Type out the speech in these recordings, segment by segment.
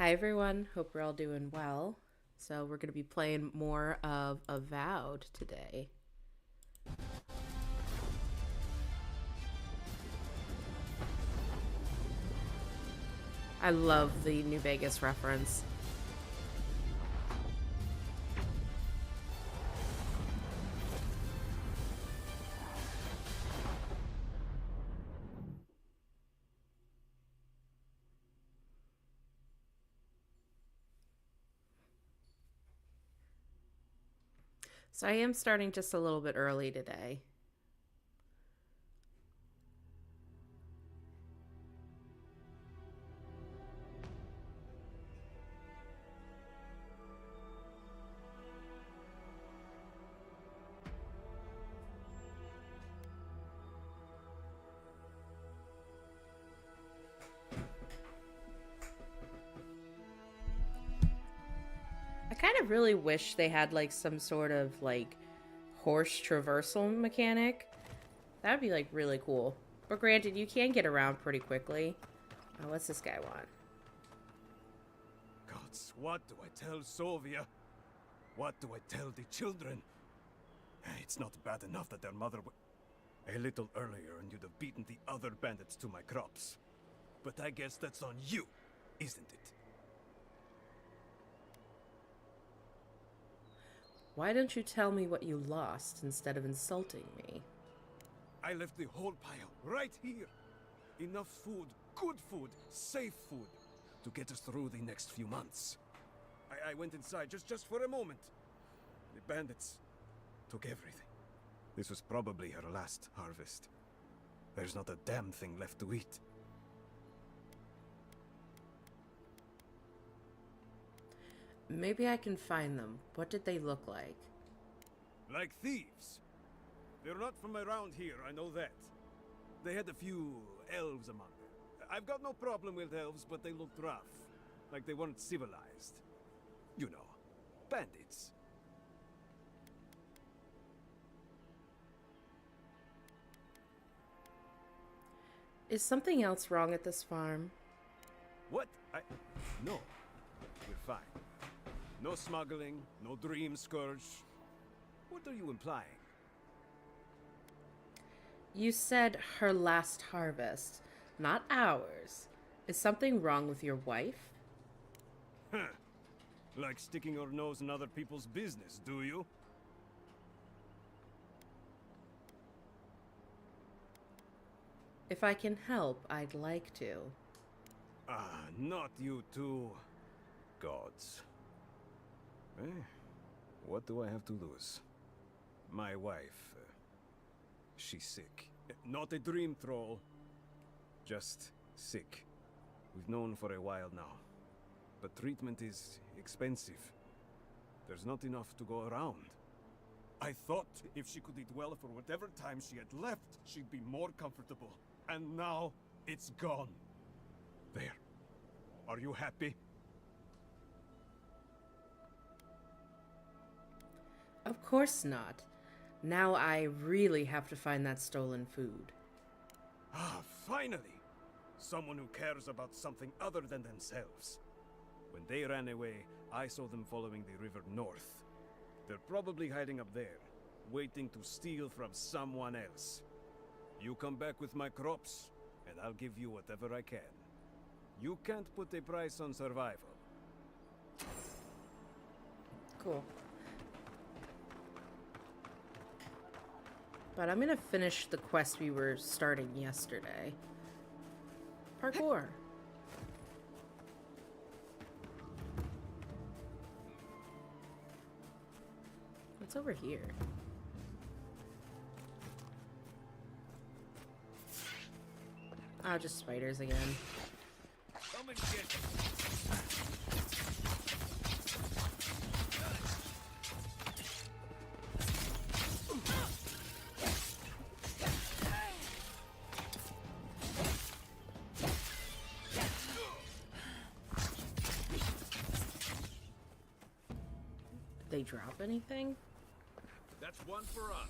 Hi everyone, hope we're all doing well. So we're going to be playing more of Avowed today. I love the New Vegas reference. So I am starting just a little bit early today. I kind of really wish they had like some sort of like horse traversal mechanic. That would be like really cool. But granted, you can get around pretty quickly. Oh, what's this guy want? Gods, what do I tell Sovia? What do I tell the children? It's not bad enough that their mother a little earlier and you'd have beaten the other bandits to my crops. But I guess that's on you, isn't it? Why don't you tell me what you lost instead of insulting me? I left the whole pile right here. Enough food, good food, safe food, to get us through the next few months. I went inside just for a moment. The bandits took everything. This was probably her last harvest. There's not a damn thing left to eat. Maybe I can find them. What did they look like? Like thieves. They're not from around here, I know that. They had a few elves among them. I've got no problem with elves, but they looked rough. Like they weren't civilized. You know, bandits. Is something else wrong at this farm? What? No. We're fine. No smuggling, no dream scourge. What are you implying? You said her last harvest, not ours. Is something wrong with your wife? Huh. Like sticking your nose in other people's business, do you? If I can help, I'd like to. Not you two. Gods. What do I have to lose? My wife, she's sick. Not a dream troll. Just sick. We've known for a while now. But treatment is expensive. There's not enough to go around. I thought if she could eat well for whatever time she had left, she'd be more comfortable. And now, it's gone. There. Are you happy? Of course not. Now I really have to find that stolen food. Finally! Someone who cares about something other than themselves. When they ran away, I saw them following the river north. They're probably hiding up there, waiting to steal from someone else. You come back with my crops, and I'll give you whatever I can. You can't put a price on survival. Cool. But I'm gonna finish the quest we were starting yesterday. Parkour. What's over here? Oh, just spiders again. Come and get it. Did they drop anything? That's one for us.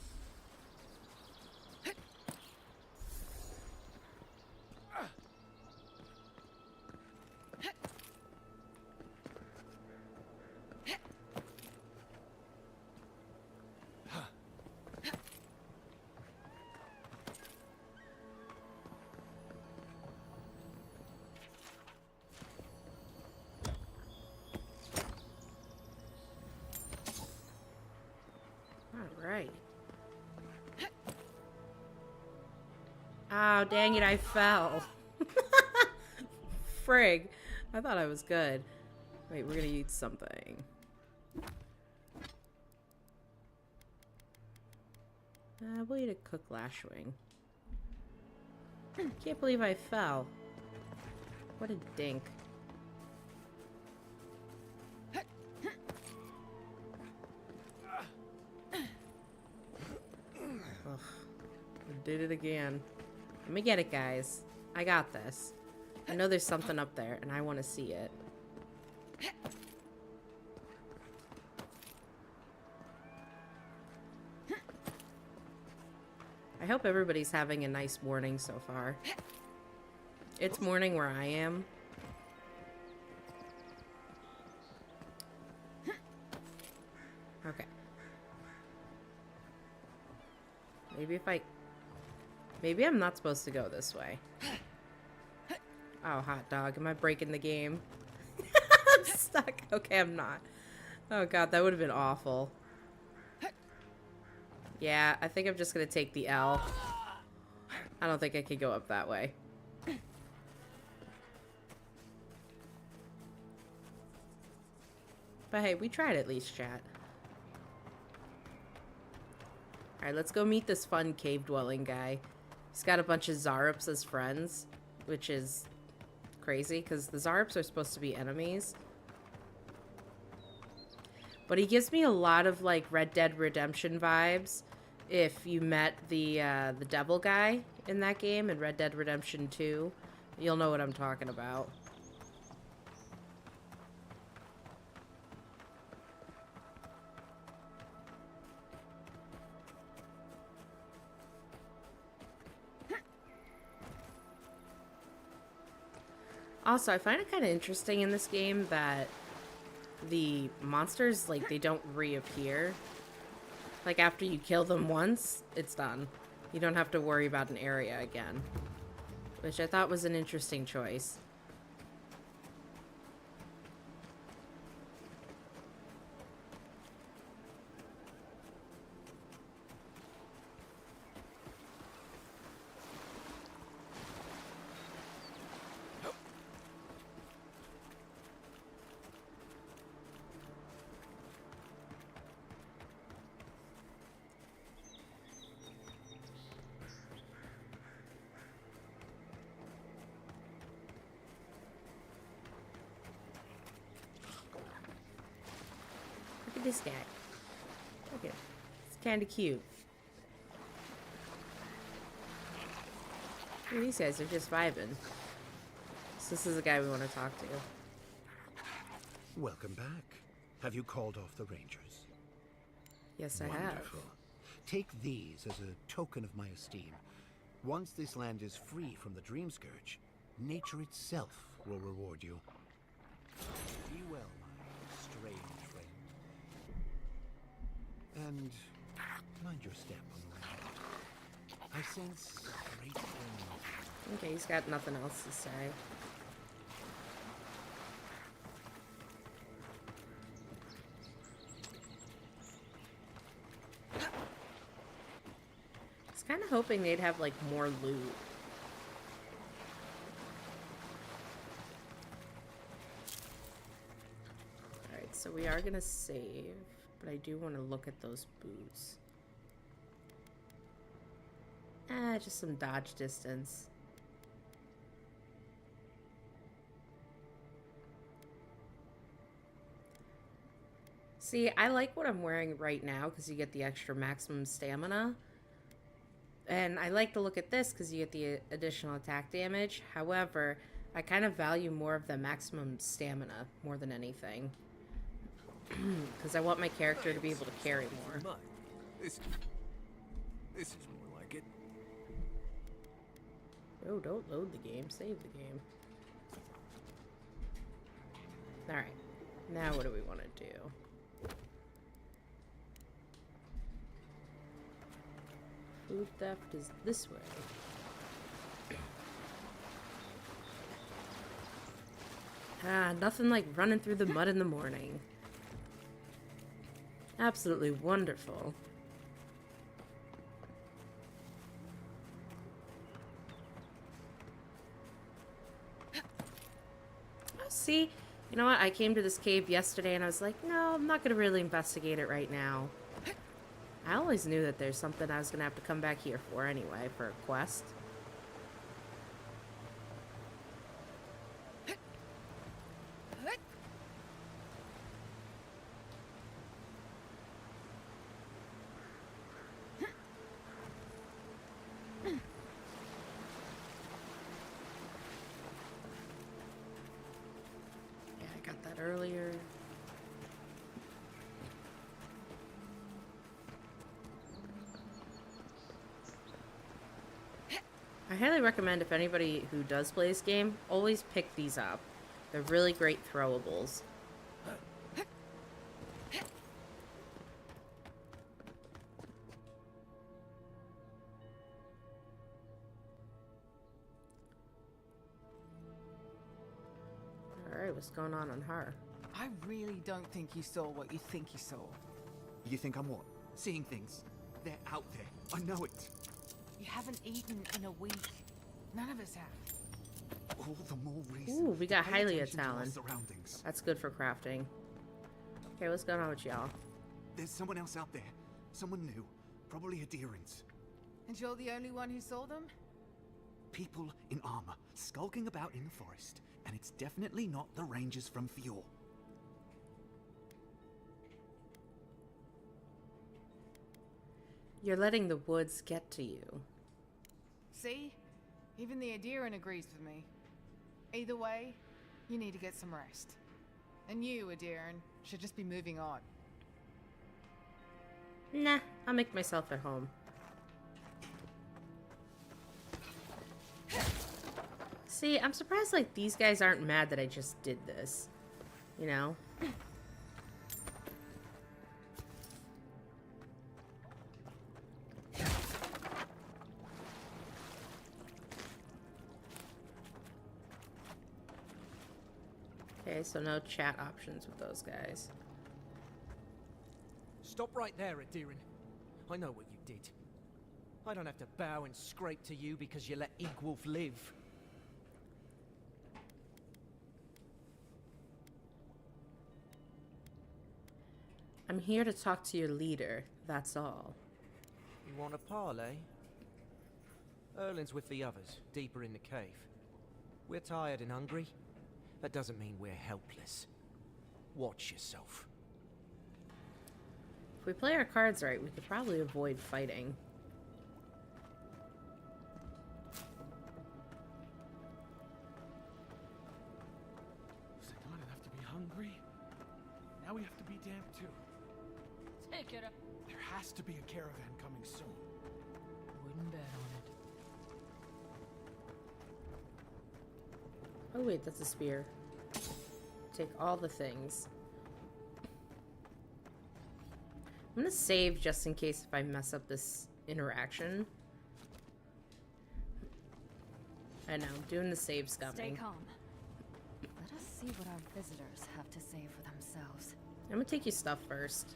right. Oh, dang it, I fell. Frig. I thought I was good. Wait, we're gonna eat something. We'll eat a cooked lashwing. Can't believe I fell. What a dink. Ugh. I did it again. Let me get it, guys. I got this. I know there's something up there, and I want to see it. I hope everybody's having a nice morning so far. It's morning where I am. Okay. Maybe I'm not supposed to go this way. Oh, hot dog. Am I breaking the game? I'm stuck. Okay, I'm not. Oh god, that would have been awful. Yeah, I think I'm just gonna take the L. I don't think I could go up that way. But hey, we tried at least, chat. Alright, let's go meet this fun cave-dwelling guy. He's got a bunch of Zarups as friends, which is crazy, because the Zarups are supposed to be enemies. But he gives me a lot of, like, Red Dead Redemption vibes. If you met the devil guy in that game, in Red Dead Redemption 2, you'll know what I'm talking about. Also, I find it kind of interesting in this game that the monsters, like, they don't reappear. Like, after you kill them once, it's done. You don't have to worry about an area again. Which I thought was an interesting choice. This guy. Look at him. It's kind of cute. Hey, these guys are just vibing. So this is the guy we want to talk to. Welcome back. Have you called off the Rangers? Yes, I Wonderful. Take these as a token of my esteem. Once this land is free from the Dream Scourge, nature itself will reward you. Be well, my strange friend. And mind your step on the way. I sense great things. Okay, he's got nothing else to say. I was kind of hoping they'd have, like, more loot. Alright, so we are gonna save. But I do want to look at those boots. Just some dodge distance. See, I like what I'm wearing right now because you get the extra maximum stamina. And I like to look at this because you get the additional attack damage. However, I kind of value more of the maximum stamina more than anything. Because I want my character to be able to carry more. This is more like it. Oh, don't load the game. Save the game. Alright. Now what do we want to do? Food theft is this way. Nothing like running through the mud in the morning. Absolutely wonderful. See, you know what? I came to this cave yesterday and I was like, no, I'm not going to really investigate it right now. I always knew that there's something I was going to have to come back here for anyway, for a quest. Earlier. I highly recommend if anybody who does play this game, always pick these up. They're really great throwables. Alright, what's going on her? I really don't think you saw what you think you saw. You think I'm what? Seeing things? They're out there. I know it. You haven't eaten in a week. None of us have. All the more reason. Ooh, we got to pay Hylia attention to our talent. surroundings. That's good for crafting. Okay, what's going on with y'all? There's someone else out there. Someone new. Probably adherents. And you're the only one who saw them? People in armor, skulking about in the forest. And it's definitely not the rangers from Fjord. You're letting the woods get to you. See? Even the Adherent agrees with me. Either way, you need to get some rest. And you, Adherent, should just be moving on. Nah, I'll make myself at home. See, I'm surprised like these guys aren't mad that I just did this. You know? Okay, so no chat options with those guys. Stop right there, Adherent. I know what you did. I don't have to bow and scrape to you because you let Igwolf live. I'm here to talk to your leader, that's all. You want a parley? Erlin's with the others, deeper in the cave. We're tired and hungry. That doesn't mean we're helpless. Watch yourself. If we play our cards right, we could probably avoid fighting. Was I not enough to be hungry? Now we have to be damp too. Take it up. There has to be a caravan coming soon. Wouldn't bet on it. Oh wait, that's a spear. Take all the things. I'm gonna save just in case if I mess up this interaction. I know, I'm doing the save Stay scumming. calm. Let us see what our visitors have to say for themselves. I'm gonna take your stuff first.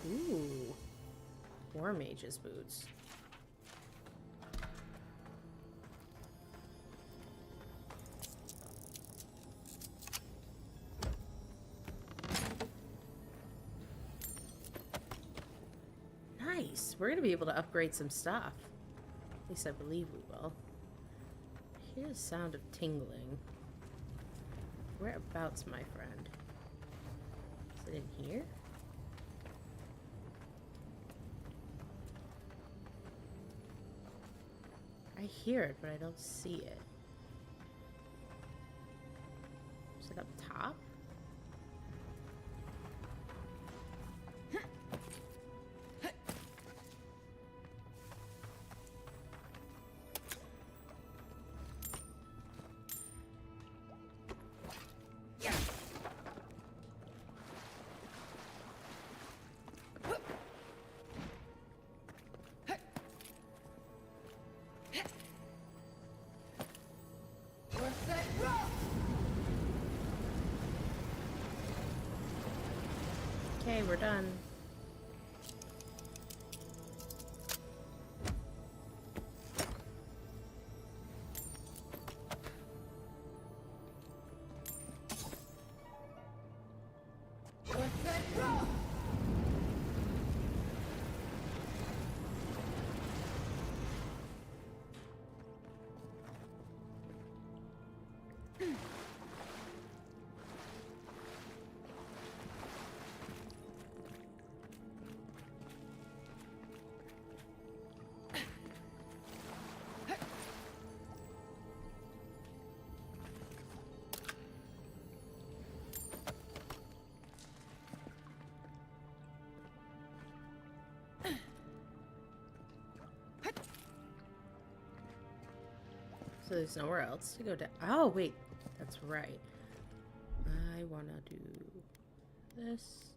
Ooh. War Mage's boots. Nice. We're gonna be able to upgrade some stuff. At least I believe we will. I hear the sound of tingling. Whereabouts, my friend? Is it in here? I hear it, but I don't see it. Is it up top? Okay, we're done. So there's nowhere else to go down. Oh, wait. That's right. I want to do this.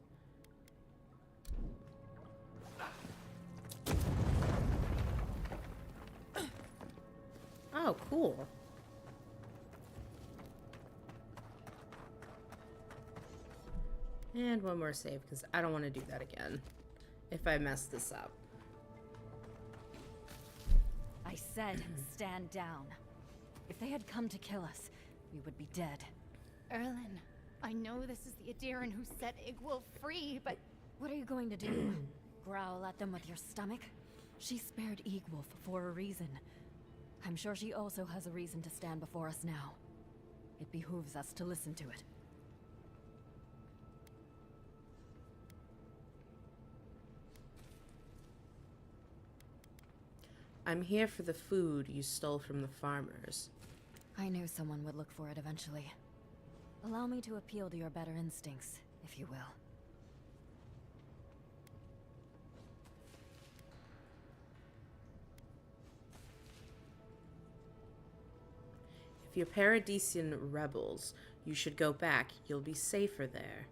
Oh, cool. And one more save, because I don't want to do that again if I mess this up. I said, stand down. If they had come to kill us, we would be dead. Erlen, I know this is the Adiran who set Igwil free, but What are you going to do? Growl at them with your stomach? She spared Egwolf for a reason. I'm sure she also has a reason to stand before us now. It behooves us to listen to it. I'm here for the food you stole from the farmers. I knew someone would look for it eventually. Allow me to appeal to your better instincts, if you will. If you're Paradisian rebels, you should go back. You'll be safer there.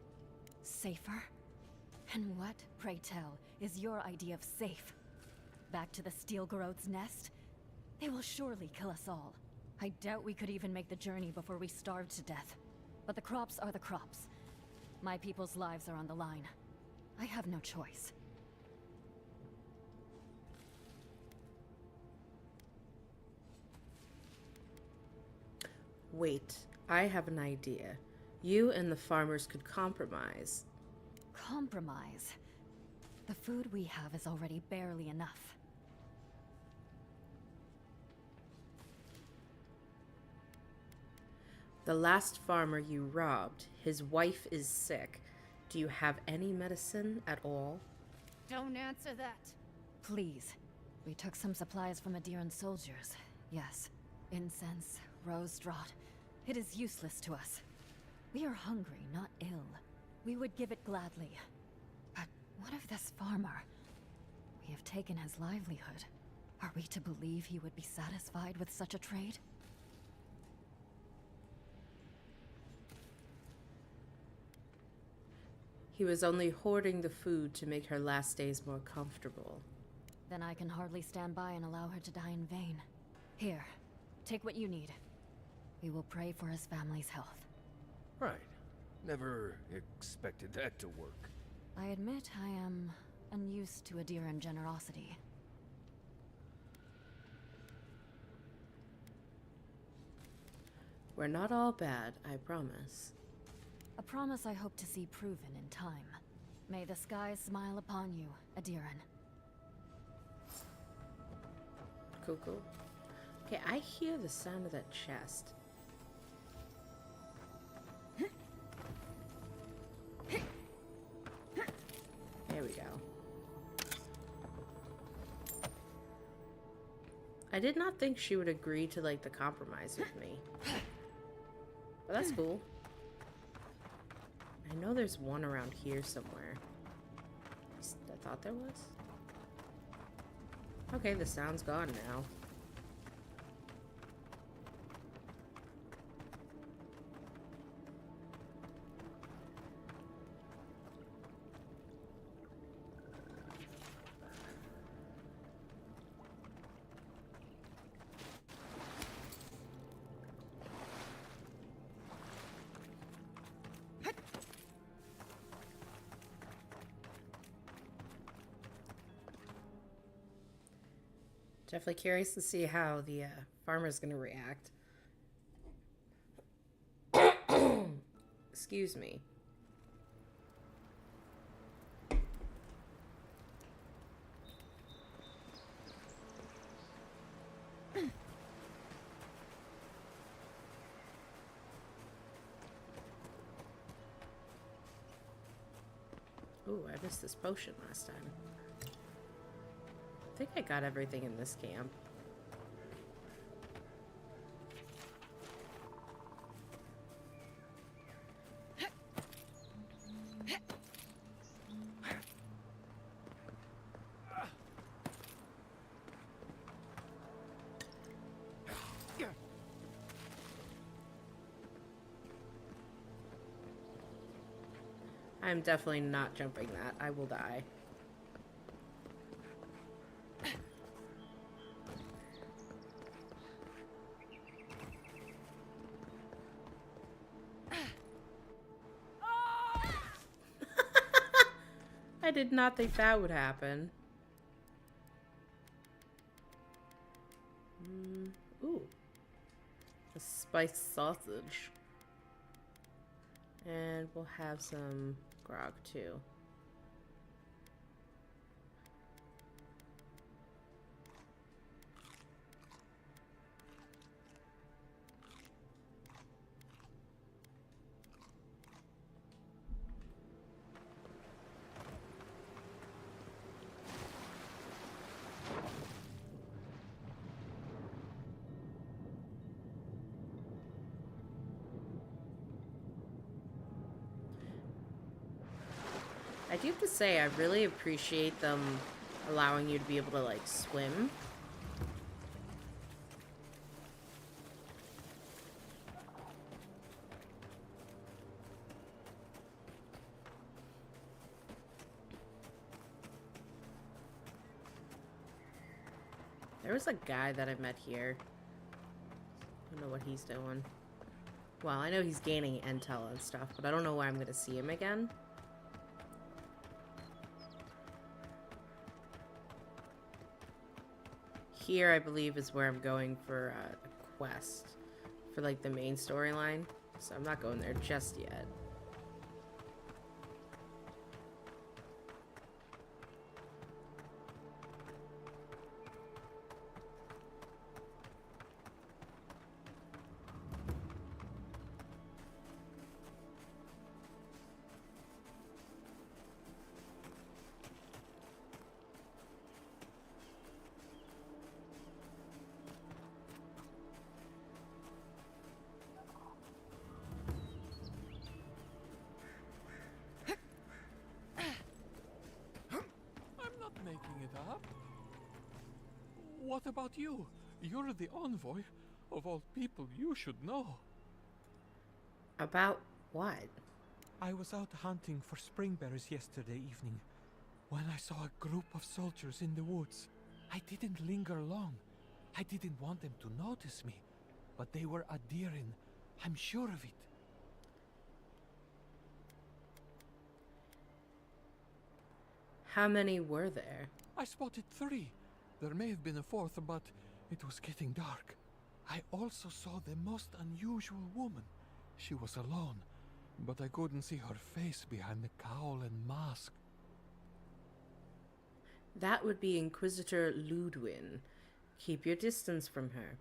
Safer? And what, pray tell, is your idea of safe? Back to the Steelgarode's nest? They will surely kill us all. I doubt we could even make the journey before we starved to death. But the crops are the crops. My people's lives are on the line. I have no choice. Wait, I have an idea. You and the farmers could compromise. Compromise? The food we have is already barely enough. The last farmer you robbed, his wife is sick. Do you have any medicine at all? don't answer that. Please. We took some supplies from Adiran soldiers. Yes. Incense, rose draught. It is useless to us. We are hungry, not ill. We would give it gladly. But what of this farmer? We have taken his livelihood. Are we to believe he would be satisfied with such a trade? He was only hoarding the food to make her last days more comfortable. Then I can hardly stand by and allow her to die in vain. Here, take what you need. We will pray for his family's health. Right. Never expected that to work. I admit I am unused to Adiran generosity. We're not all bad, I promise. A promise I hope to see proven in time. May the skies smile upon you, Adiran. Cool, cool. Okay, I hear the sound of that chest. There we go. I did not think she would agree to, like, the compromise with me. But that's cool. I know there's one around here somewhere. I thought there was. Okay, the sound's gone now. Definitely curious to see how the farmer's gonna react. Excuse me. Ooh, I missed this potion last time. I think I got everything in this camp. I'm definitely not jumping that. I will die. I did not think that would happen. Ooh. A spiced sausage. And we'll have some grog too. I do have to say, I really appreciate them allowing you to be able to, like, swim. There was a guy that I met here. I don't know what he's doing. Well, I know he's gaining intel and stuff, but I don't know where I'm going to see him again. Here, I believe, is where I'm going for a quest for, like, the main storyline. So I'm not going there just yet. Making it up? What about you? You're the envoy. Of all people, you should know. About what? I was out hunting for springberries yesterday evening when I saw a group of soldiers in the woods. I didn't linger long. I didn't want them to notice me, but they were adhering. I'm sure of it. How many were there? I spotted 3. There may have been a 4th, but it was getting dark. I also saw the most unusual woman. She was alone, but I couldn't see her face behind the cowl and mask. That would be Inquisitor Ludwin. Keep your distance from her.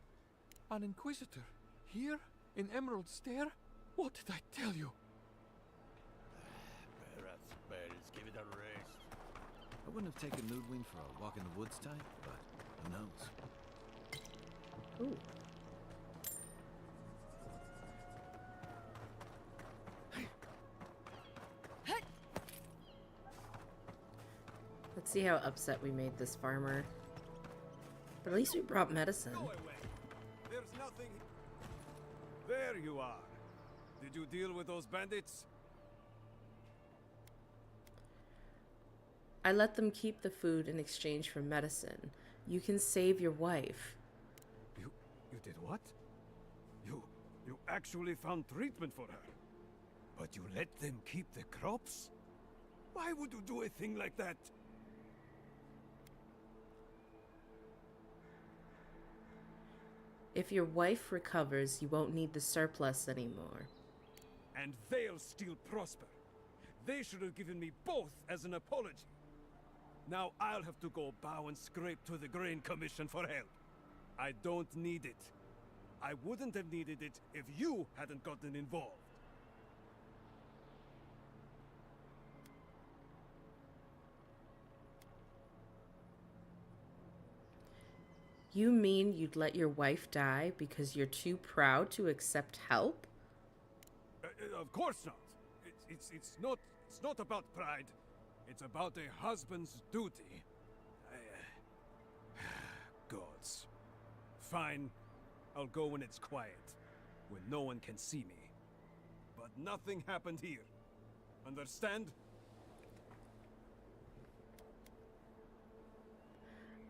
An Inquisitor? Here? In Emerald Stair? What did I tell you? Give it a rest. I wouldn't have taken Ludwig for a walk in the woods type, but who knows? Ooh. Let's see how upset we made this farmer. But at least we brought medicine. Go away. There's nothing. There you are. Did you deal with those bandits? I let them keep the food in exchange for medicine. You can save your wife. You did what? You actually found treatment for her. But you let them keep the crops? Why would you do a thing like that? If your wife recovers, you won't need the surplus anymore. And they'll still prosper. They should have given me both as an apology. Now I'll have to go bow and scrape to the Grain Commission for help. I don't need it. I wouldn't have needed it if you hadn't gotten involved. You mean you'd let your wife die because you're too proud to accept help? Of course not. It's not about pride. It's about a husband's duty. Gods. Fine. I'll go when it's quiet, when no one can see me. But nothing happened here. Understand?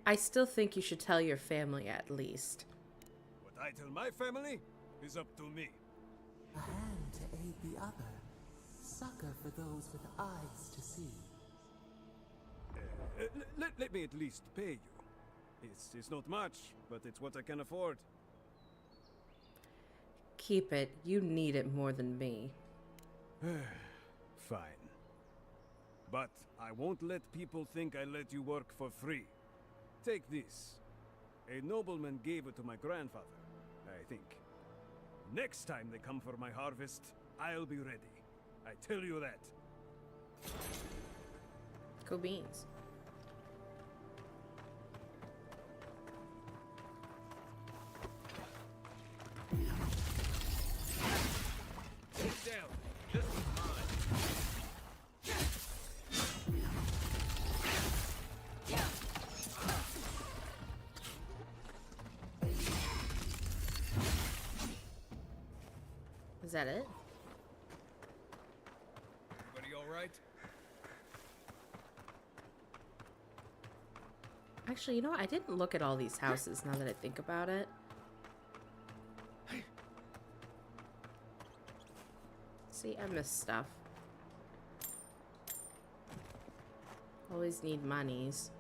I still think you should tell your family at least. What I tell my family is up to me. A hand to aid the other. Succor for those with eyes to see. Let me at least pay you. It's not much, but it's what I can afford. Keep it. You need it more than me. Fine. But I won't let people think I let you work for free. Take this. A nobleman gave it to my grandfather, I think. Next time they come for my harvest, I'll be ready. I tell you that. Go beans. Get down. This is mine. Is that it? Everybody all right? Actually, you know what? I didn't look at all these houses now that I think about it. See, I missed stuff. Always need monies.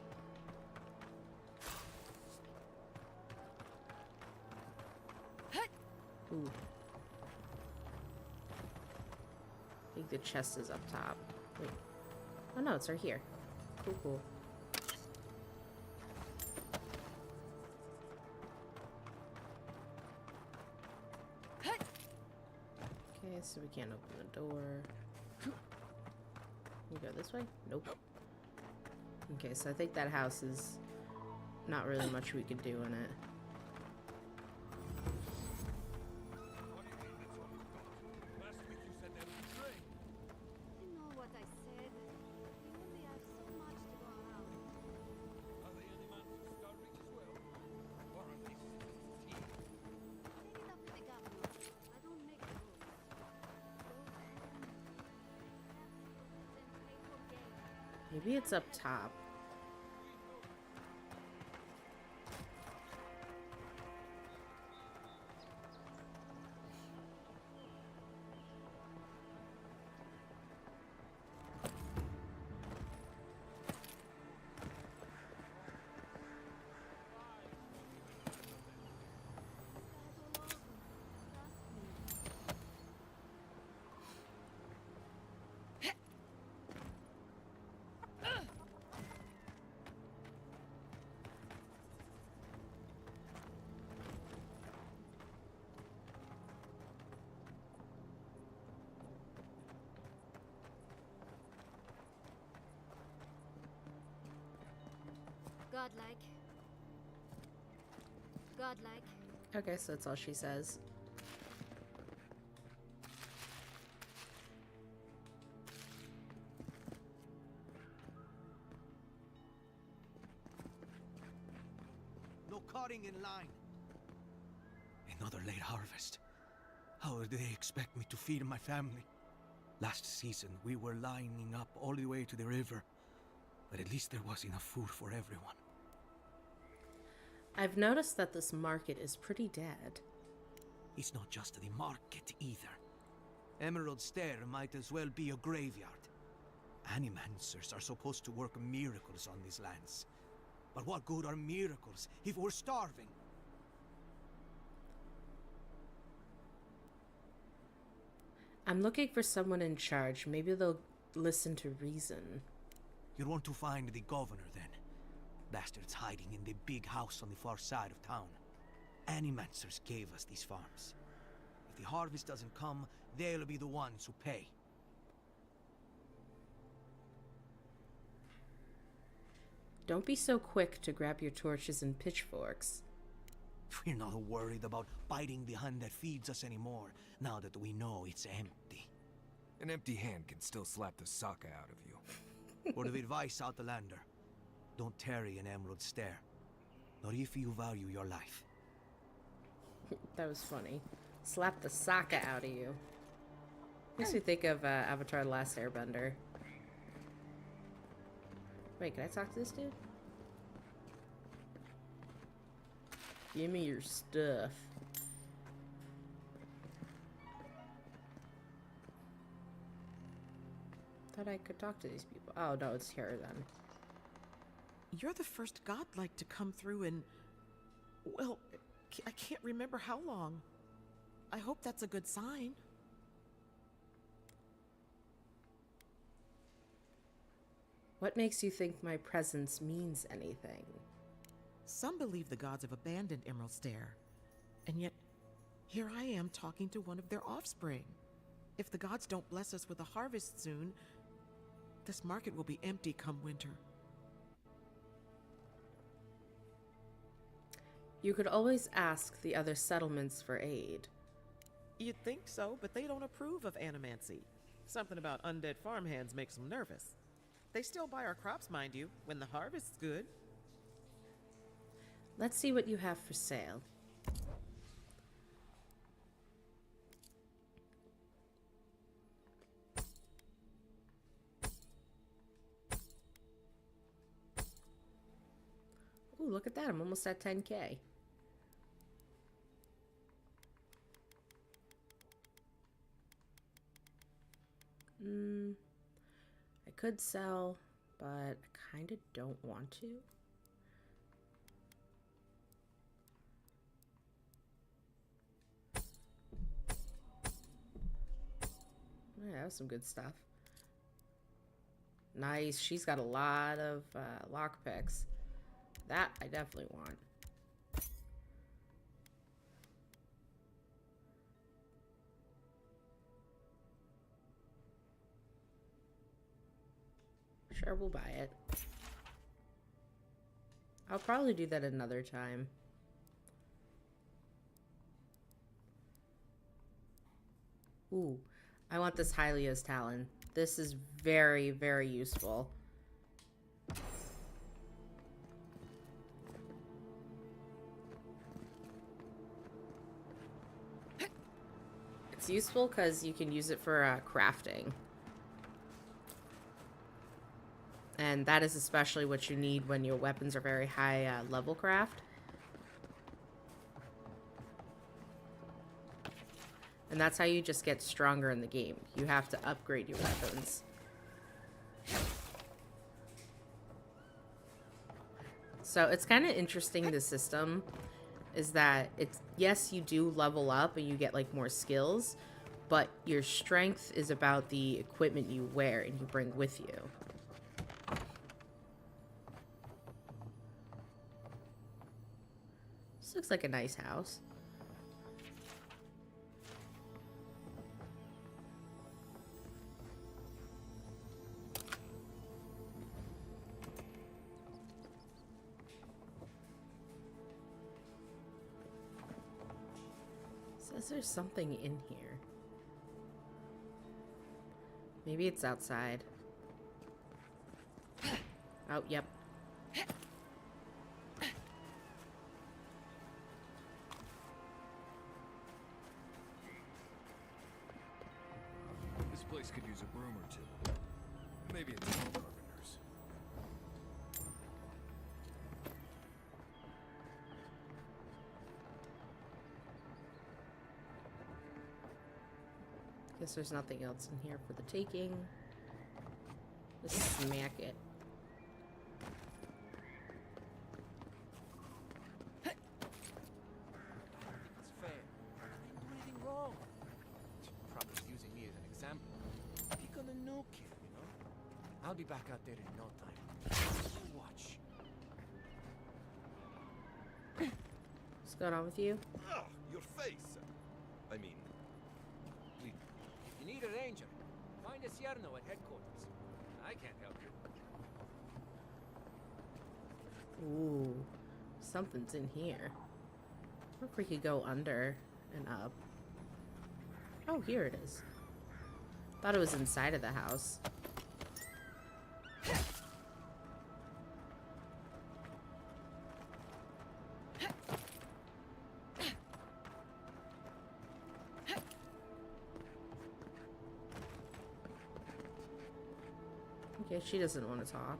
Ooh. I think the chest is up top. Wait. Oh no, it's right here. Cool, cool. Okay, so we can't open the door. We go this way? Nope. Okay, so I think that house is not really much we could do in it. Last week you said there was a train. I know what I said. We only have so much to go around. Are the animals starving as well? Or at least tea? Take it up with the governor. I don't make the rules. Maybe it's up top. Godlike. Godlike. Okay, so that's all she says. No cutting in line. Another late harvest. How do they expect me to feed my family? Last season, we were lining up all the way to the river. But at least there was enough food for everyone. I've noticed that this market is pretty dead. It's not just the market either. Emerald Stair might as well be a graveyard. Animancers are supposed to work miracles on these lands. But what good are miracles if we're starving? I'm looking for someone in charge. Maybe they'll listen to reason. You want to find the governor, then? Bastards hiding in the big house on the far side of town. Animancers gave us these farms. If the harvest doesn't come, they'll be the ones who pay. Don't be so quick to grab your torches and pitchforks. We're not worried about biting the hand that feeds us anymore, now that we know it's empty. An empty hand can still slap the sock out of you. Word of advice, Outlander. Don't tarry an Emerald Stair. Not if you value your life. That was funny. Slap the socka out of you. Makes me think of Avatar: The Last Airbender. Wait, can I talk to this dude? Give me your stuff. Thought I could talk to these people. Oh, no, it's here then. You're the first godlike to come through in... well, I can't remember how long. I hope that's a good sign. What makes you think my presence means anything? Some believe the gods have abandoned Emerald Stair. And yet, here I am talking to one of their offspring. If the gods don't bless us with a harvest soon, this market will be empty come winter. You could always ask the other settlements for aid. You'd think so, but they don't approve of animancy. Something about undead farmhands makes them nervous. They still buy our crops, mind you, when the harvest's good. Let's see what you have for sale. Ooh, look at that. I'm almost at 10K. I could sell, but I kind of don't want to. Yeah, that was some good stuff. Nice. She's got a lot of lockpicks. That I definitely want. Sure, we'll buy it. I'll probably do that another time. Ooh, I want this Hylia's Talon. This is very, very useful. It's useful because you can use it for crafting. And that is especially what you need when your weapons are very high level craft. And that's how you just get stronger in the game. You have to upgrade your weapons. So it's kind of interesting, the system is that it's, yes, you do level up and you get like more skills, but your strength is about the equipment you wear and you bring with you. This looks like a nice house. Says there's something in here. Maybe it's outside. Oh, yep. This place could use a broom or two. Maybe a team of carpenters. Guess there's nothing else in here for the taking. Let's smack it. It's fair. I didn't do anything wrong. Probably using me as an example. Pick on the new kid, you know? I'll be back out there in no time. You watch. What's going on with you? Ah, your face. I mean, If you need a ranger, find a Cierno at headquarters. I can't help you. Ooh, something's in here. Or if we could go under and up. Oh, here it is. Thought it was inside of the house. Okay, she doesn't want to talk.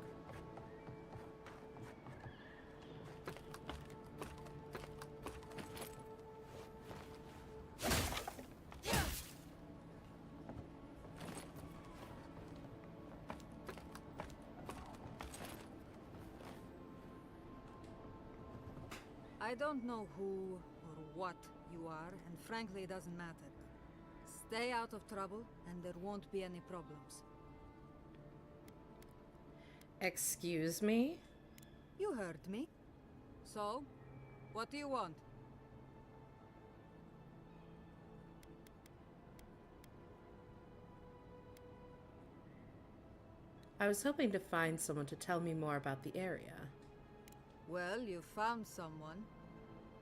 I don't know who or what you are, and frankly, it doesn't matter. Stay out of trouble, and there won't be any problems. Excuse me? You heard me. So, what do you want? I was hoping to find someone to tell me more about the area. Well, you found someone.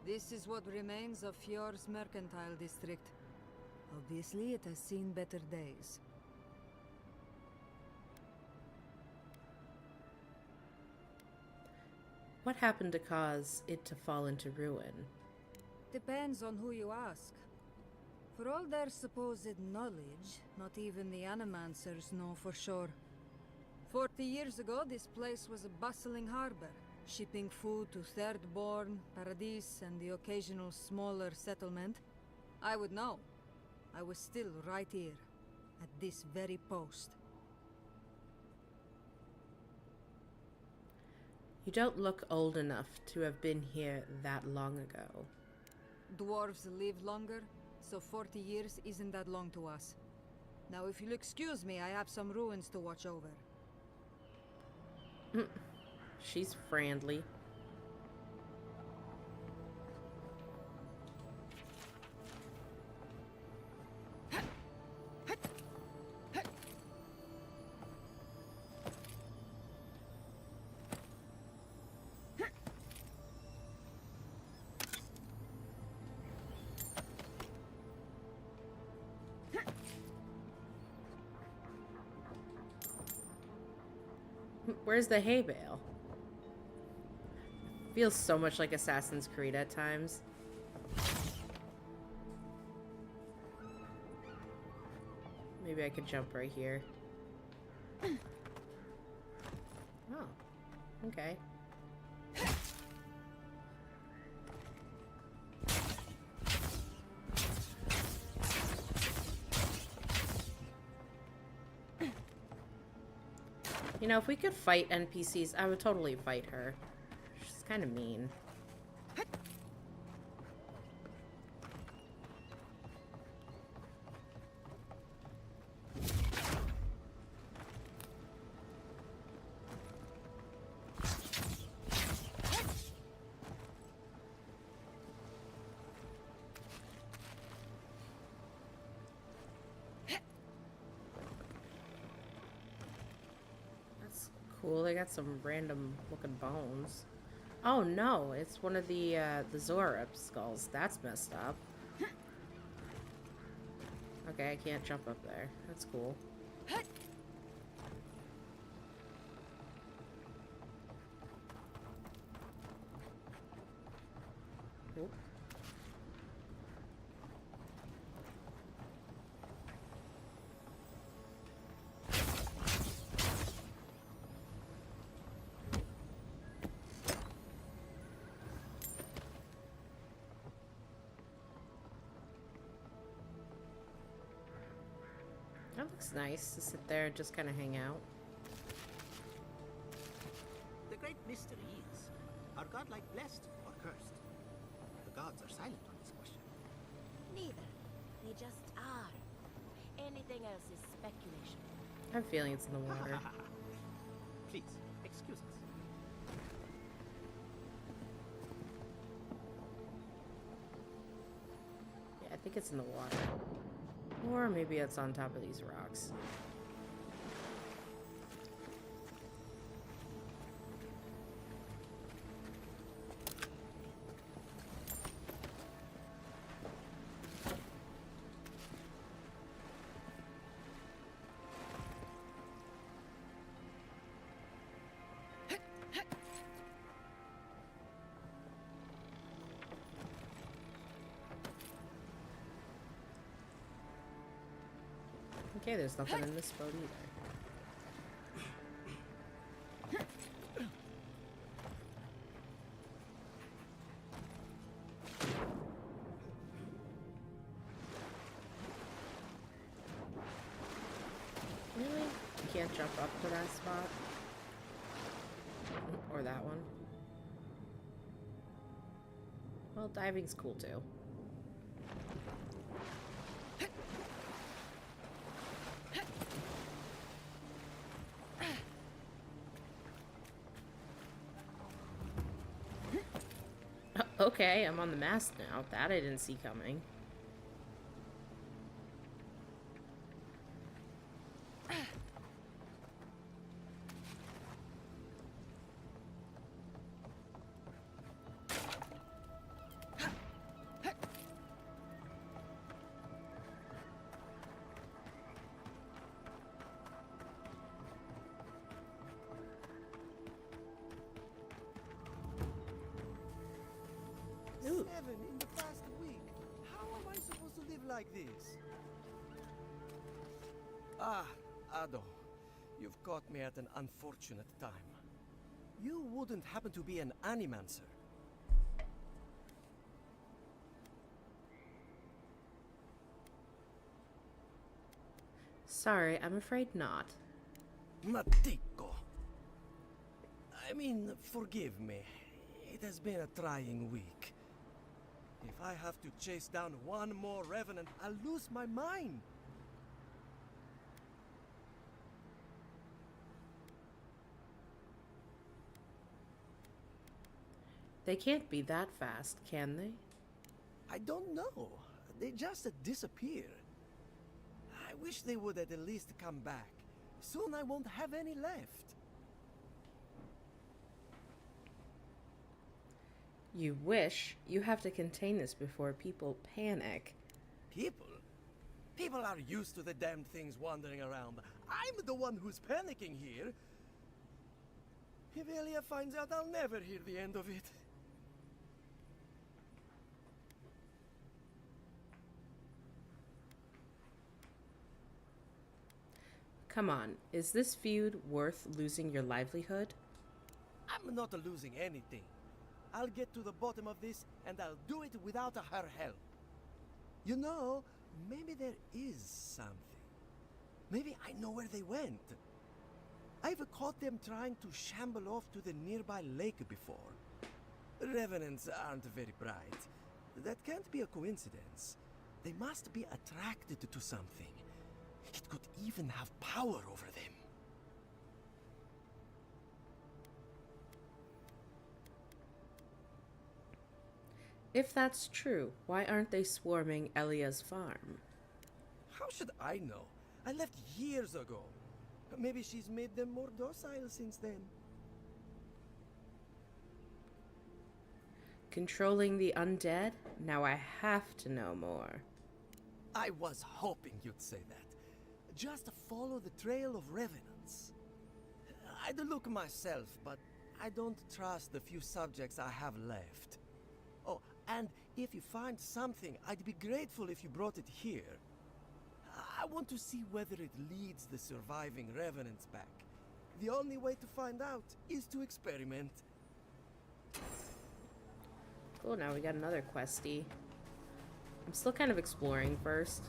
This is what remains of Fjord's mercantile district. Obviously, it has seen better days. What happened to cause it to fall into ruin? Depends on who you ask. For all their supposed knowledge, not even the Animancers know for sure. 40 years ago, this place was a bustling harbor, shipping food to Thirdborn, Paradis, and the occasional smaller settlement. I would know. I was still right here, at this very post. You don't look old enough to have been here that long ago. Dwarves live longer, so 40 years isn't that long to us. Now, if you'll excuse me, I have some ruins to watch over. She's friendly. Where's the hay bale? Feels so much like Assassin's Creed at times. Maybe I could jump right here. Oh, okay. You know, if we could fight NPCs, I would totally fight her. She's kind of mean. Cool, they got some random looking bones. Oh no, it's one of the Zorab skulls. That's messed up. Okay, I can't jump up there. That's cool. Oop. That looks nice to sit there and just kind of hang out. The great mystery is, are godlike blessed or cursed? The gods are silent on this question. Neither. They just are. Anything else is speculation. I have a feeling it's in the water. Please, excuse us. Yeah, I think it's in the water. Or maybe it's on top of these rocks. Okay, there's nothing in this boat either. Really? You can't jump up to that spot? Or that one? Well, diving's cool too. Okay, I'm on the mast now. That I didn't see coming. Ooh. 7 in the past week. How am I supposed to live like this? Ah, Ado. You've caught me at an unfortunate time. You wouldn't happen to be an animancer? Sorry, I'm afraid not. Matico. I mean, forgive me. It has been a trying week. If I have to chase down one more revenant, I'll lose my mind. They can't be that fast, can they? I don't know. They just disappear. I wish they would at least come back. Soon I won't have any left. You wish. You have to contain this before people panic. People? People are used to the damned things wandering around. I'm the one who's panicking here. If Elia finds out, I'll never hear the end of it. Come on, is this feud worth losing your livelihood? I'm not losing anything. I'll get to the bottom of this, and I'll do it without her help. You know, maybe there is something. Maybe I know where they went. I've caught them trying to shamble off to the nearby lake before. Revenants aren't very bright. That can't be a coincidence. They must be attracted to something. It could even have power over them. If that's true, why aren't they swarming Elia's farm? How should I know? I left years ago. Maybe she's made them more docile since then. Controlling the undead? Now I have to know more. I was hoping you'd say that. Just follow the trail of revenants. I'd look myself, but I don't trust the few subjects I have left. Oh, and if you find something, I'd be grateful if you brought it here. I want to see whether it leads the surviving revenants back. The only way to find out is to experiment. Cool, now we got another questie. I'm still kind of exploring first.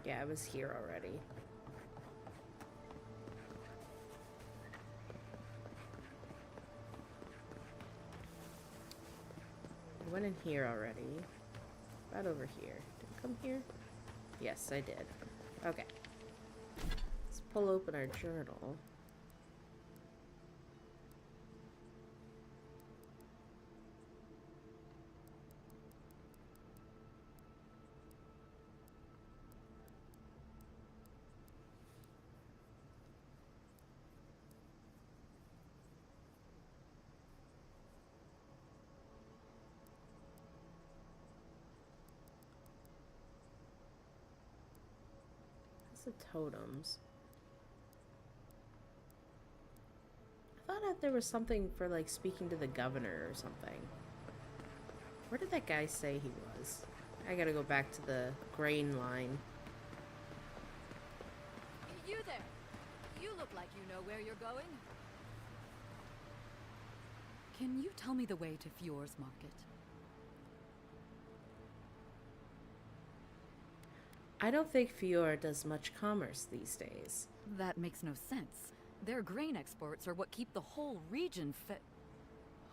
Yeah, I was here already. I went in here already. Right over here. Did I come here? Yes, I did. Okay. Let's pull open our journal. The totems. there was something for like speaking to the governor or something. Where did that guy say he was? I gotta go back to the grain line. You there! You look like you know where you're going. Can you tell me the way to Fior's market? I don't think Fior does much commerce these days. That makes no sense. Their grain exports are what keep the whole region fed.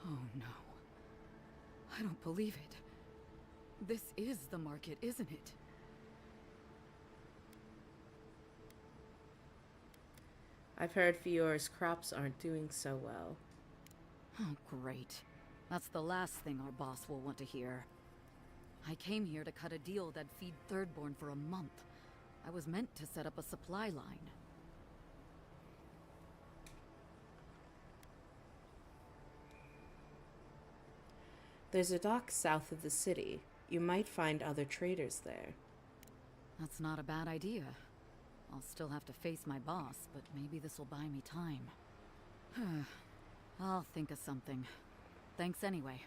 Oh no. I don't believe it. This is the market, isn't it? I've heard Fior's crops aren't doing so well. Oh, great. That's the last thing our boss will want to hear. I came here to cut a deal that'd feed Thirdborn for a month. I was meant to set up a supply line. There's a dock south of the city. You might find other traders there. That's not a bad idea. I'll still have to face my boss, but maybe this'll buy me time. I'll think of something. Thanks anyway.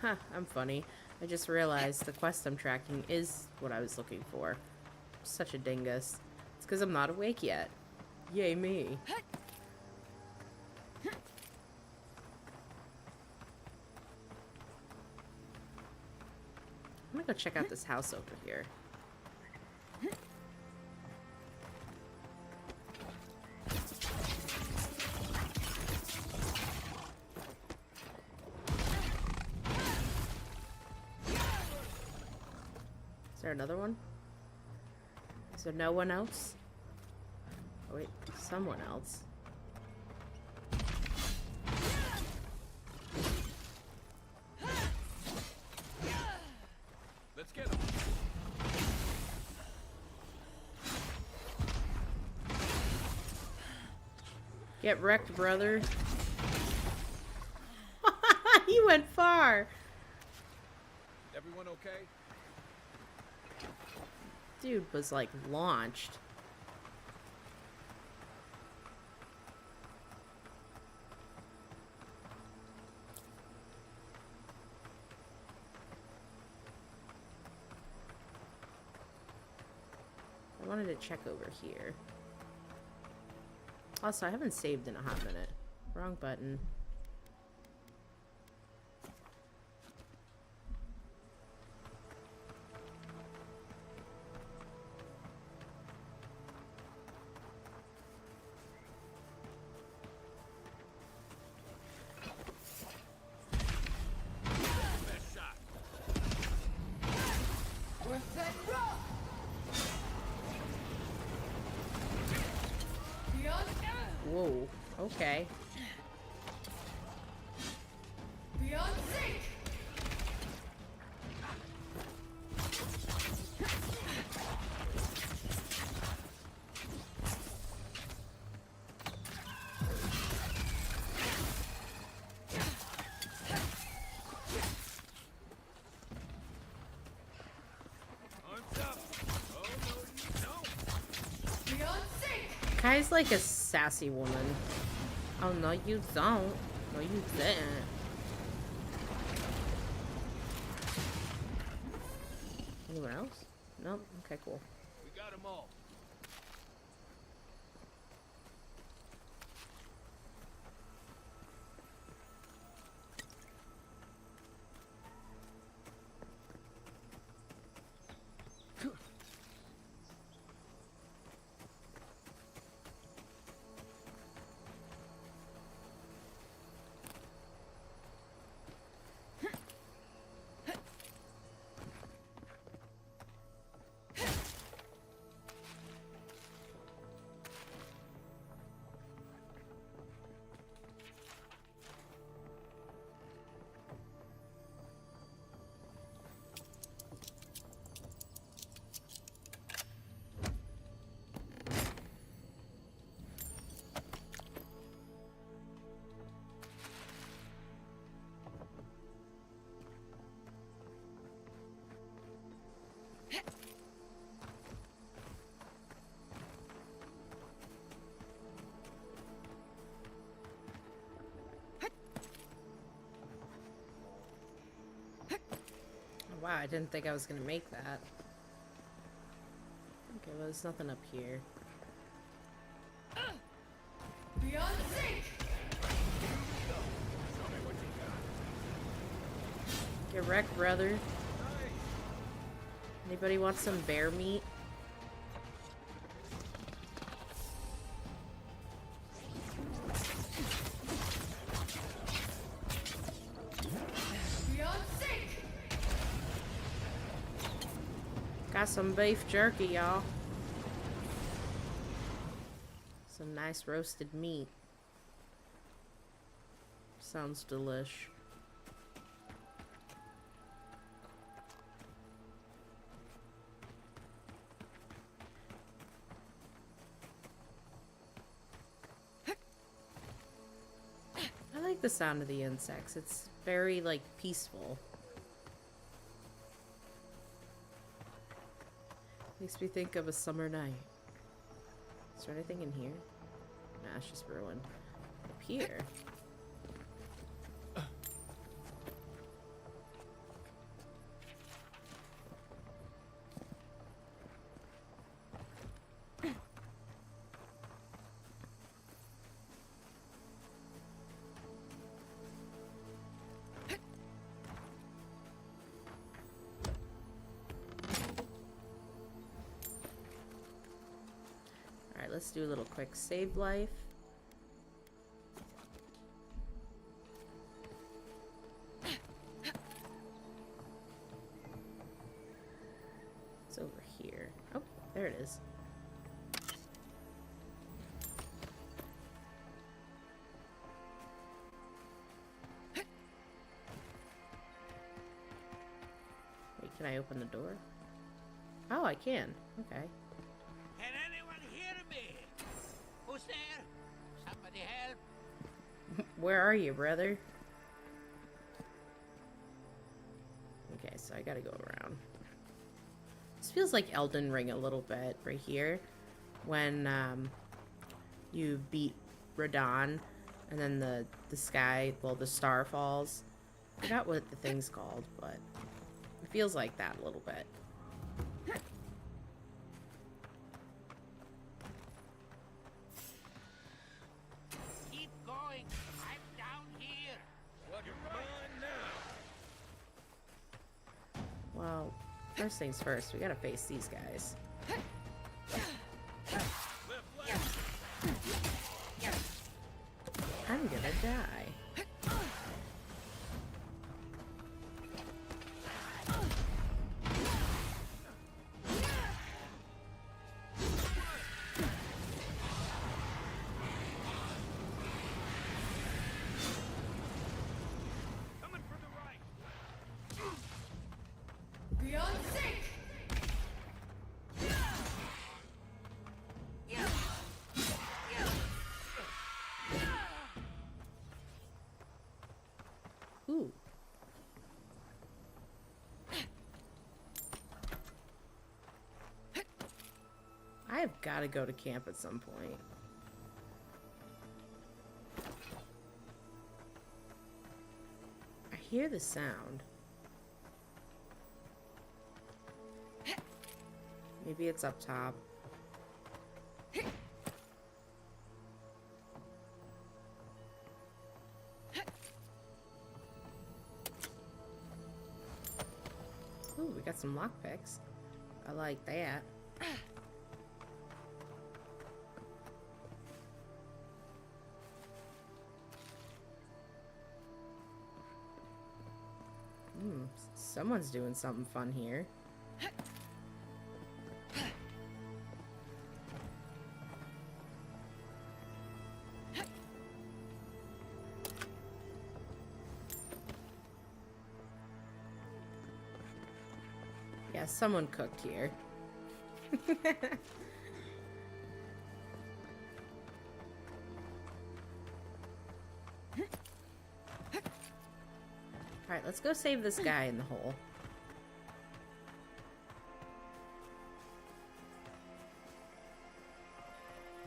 Huh, I'm funny. I just realized the quest I'm tracking is what I was looking for. I'm such a dingus. It's because I'm not awake yet. Yay me. I'm gonna go check out this house over here. Is there another one? Is there no one else? Oh wait, someone else. Let's get him. Get wrecked, brother. He went far. Everyone okay? Dude was like launched. I wanted to check over here. Also, I haven't saved in a hot minute. Wrong button. Whoa, okay. Kai's like a sassy woman. Oh, no, you don't. No, you didn't. Anyone else? Nope. Okay, cool. We got them all. wow, I didn't think I was gonna make that. Okay, well, there's nothing up here. Beyond sync! Get wrecked, brother. Anybody want some bear meat? Beyond sync! Got some beef jerky, y'all. Some nice roasted meat. Sounds delish. I like the sound of the insects. It's very, like, peaceful. Makes me think of a summer night. Is there anything in here? Nah, it's just ruined. Up here. Alright, let's do a little quick save life. It's over here. Oh, there it is. Wait, can I open the door? Oh, I can. Okay. Can anyone hear me? Who's there? Somebody help! Where are you, brother? Okay, so I gotta go around. This feels like Elden Ring a little bit right here. When you beat Radon and then the sky, well, the star falls. I forgot what the thing's called, but it feels like that a little bit. Keep going. I'm down here. What you're mine now. Well, first things first, we gotta face these guys. I'm gonna die. Beyond sync! Ooh. I've got to go to camp at some point. I hear the sound. Maybe it's up top. Ooh, we got some lockpicks. I like that. Someone's doing something fun here. Yeah, someone cooked here. Alright, let's go save this guy in the hole.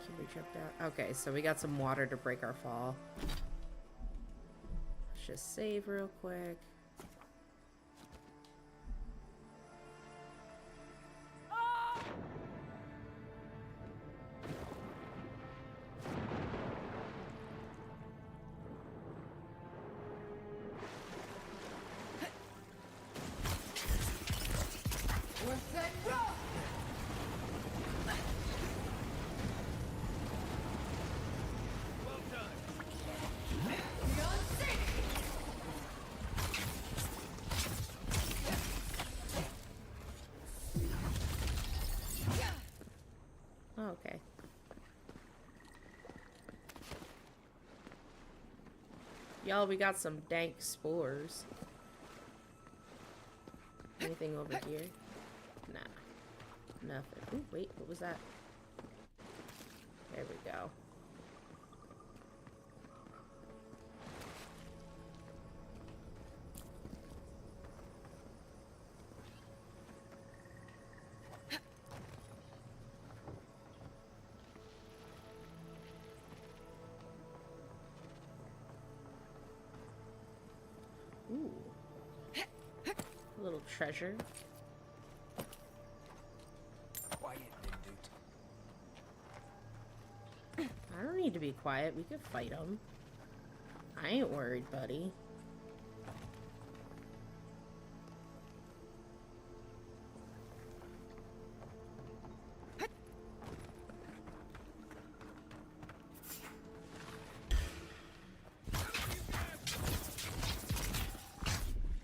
Can we jump down? Okay, so we got some water to break our fall. Let's just save real quick. Y'all, we got some dank spores. Anything over here? Nah. Nothing. Ooh, wait, what was that? There we go. Ooh. A little treasure. Quiet, dude. I don't need to be quiet. We could fight them. I ain't worried, buddy.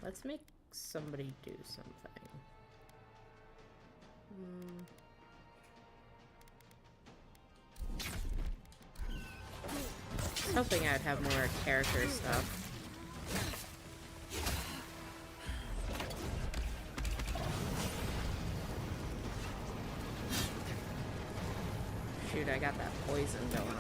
Let's make somebody do something. I was hoping I'd have more character stuff. Shoot, I got that poison going on.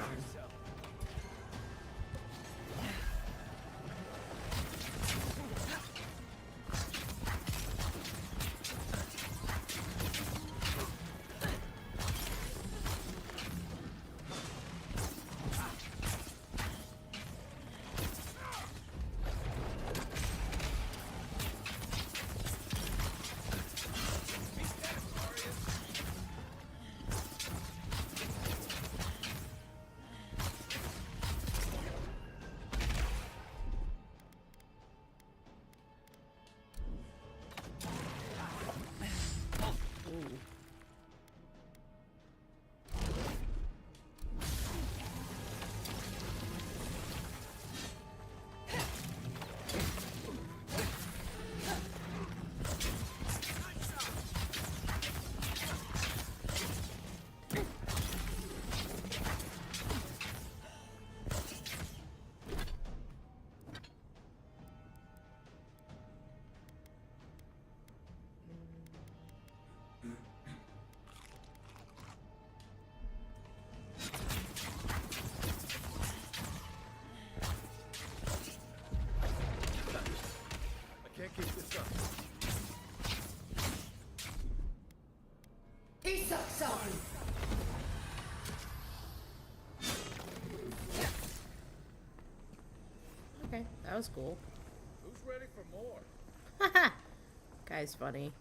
Can't keep this up. He sucks on. Okay, that was cool. Who's ready for more? Haha! Guy's funny.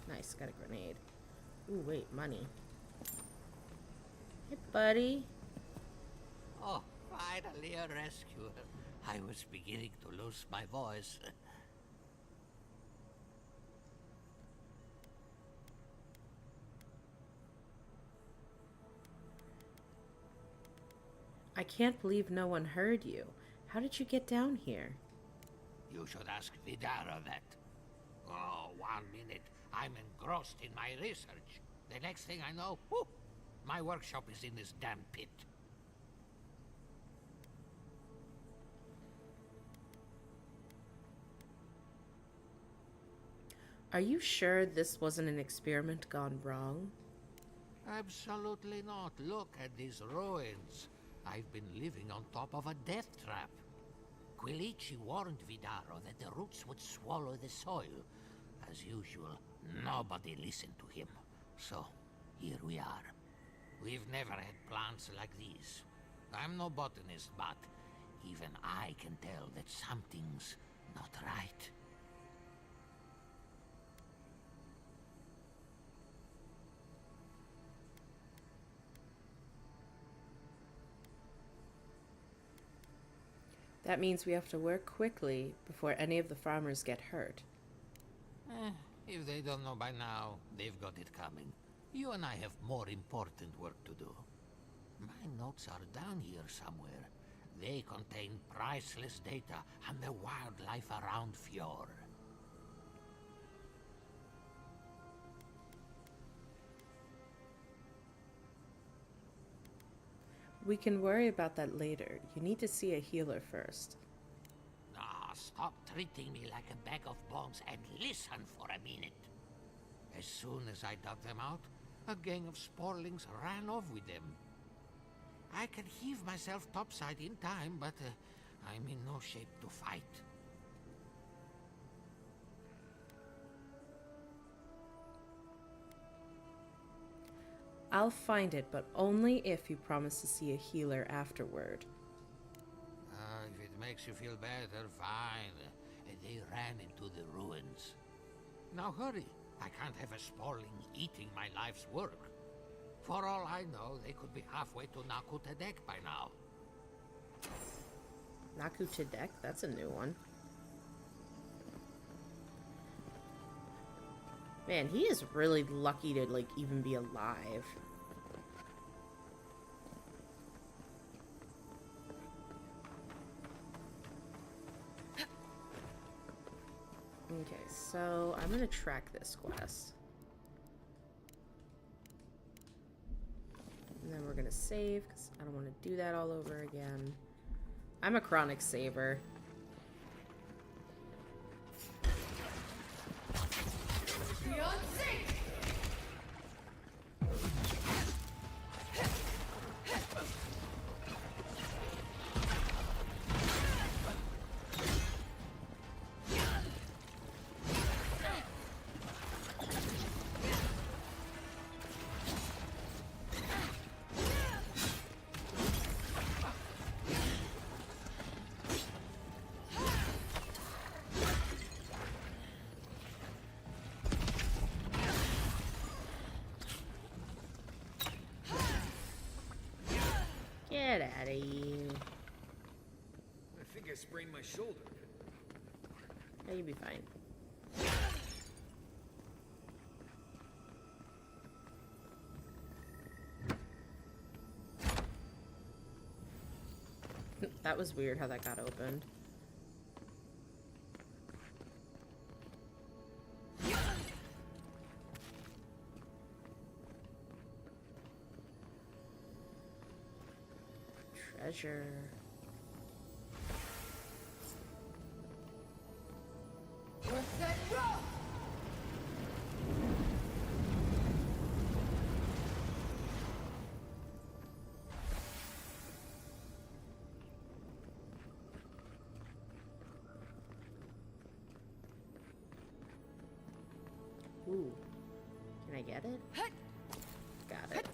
Nice, got a grenade. Ooh, wait, money. Hey, buddy. Oh, finally a rescue. I was beginning to lose my voice. I can't believe no one heard you. How did you get down here? You should ask Vidara that. Oh, 1 minute. I'm engrossed in my research. The next thing I know, whew, my workshop is in this damn pit. Are you sure this wasn't an experiment gone wrong? Absolutely not. Look at these ruins. I've been living on top of a death trap. Quilici warned Vidaro that the roots would swallow the soil. As usual, nobody listened to him. So, here we are. We've never had plants like these. I'm no botanist, but even I can tell that something's not right. That means we have to work quickly before any of the farmers get hurt. If they don't know by now, they've got it coming. You and I have more important work to do. My notes are down here somewhere. They contain priceless data on the wildlife around Fjord. We can worry about that later. You need to see a healer first. Ah, stop treating me like a bag of bones and listen for a minute. As soon as I dug them out, a gang of sporlings ran off with them. I can heave myself topside in time, but I'm in no shape to fight. I'll find it, but only if you promise to see a healer afterward. If it makes you feel better, fine. They ran into the ruins. Now hurry. I can't have a sporling eating my life's work. For all I know, they could be halfway to Nakutadek by now. Nakutadek? That's a new one. Man, he is really lucky to, like, even be alive. Okay, so I'm gonna track this quest. And then we're gonna save, because I don't want to do that all over again. I'm a chronic saver. Get out of here. I think I sprained my shoulder. Yeah, you'll be fine. That was weird how that got opened. Treasure. Ooh. Can I get it? Got it.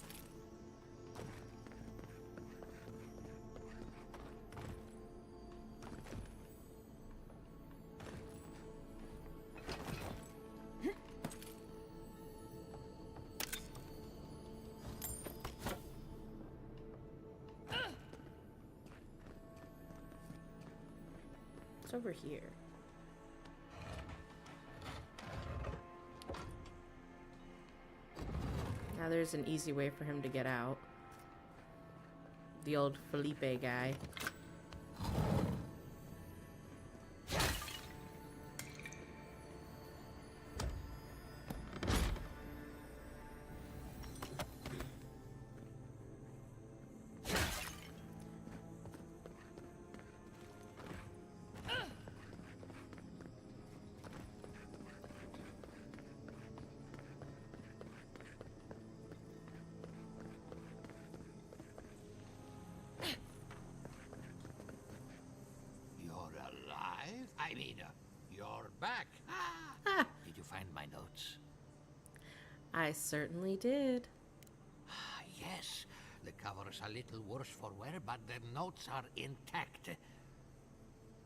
It's over here. Now there's an easy way for him to get out. The old Felipe guy. I mean, you're back. Ah. Did you find my notes? I certainly did. Yes, the cover's a little worse for wear, but the notes are intact.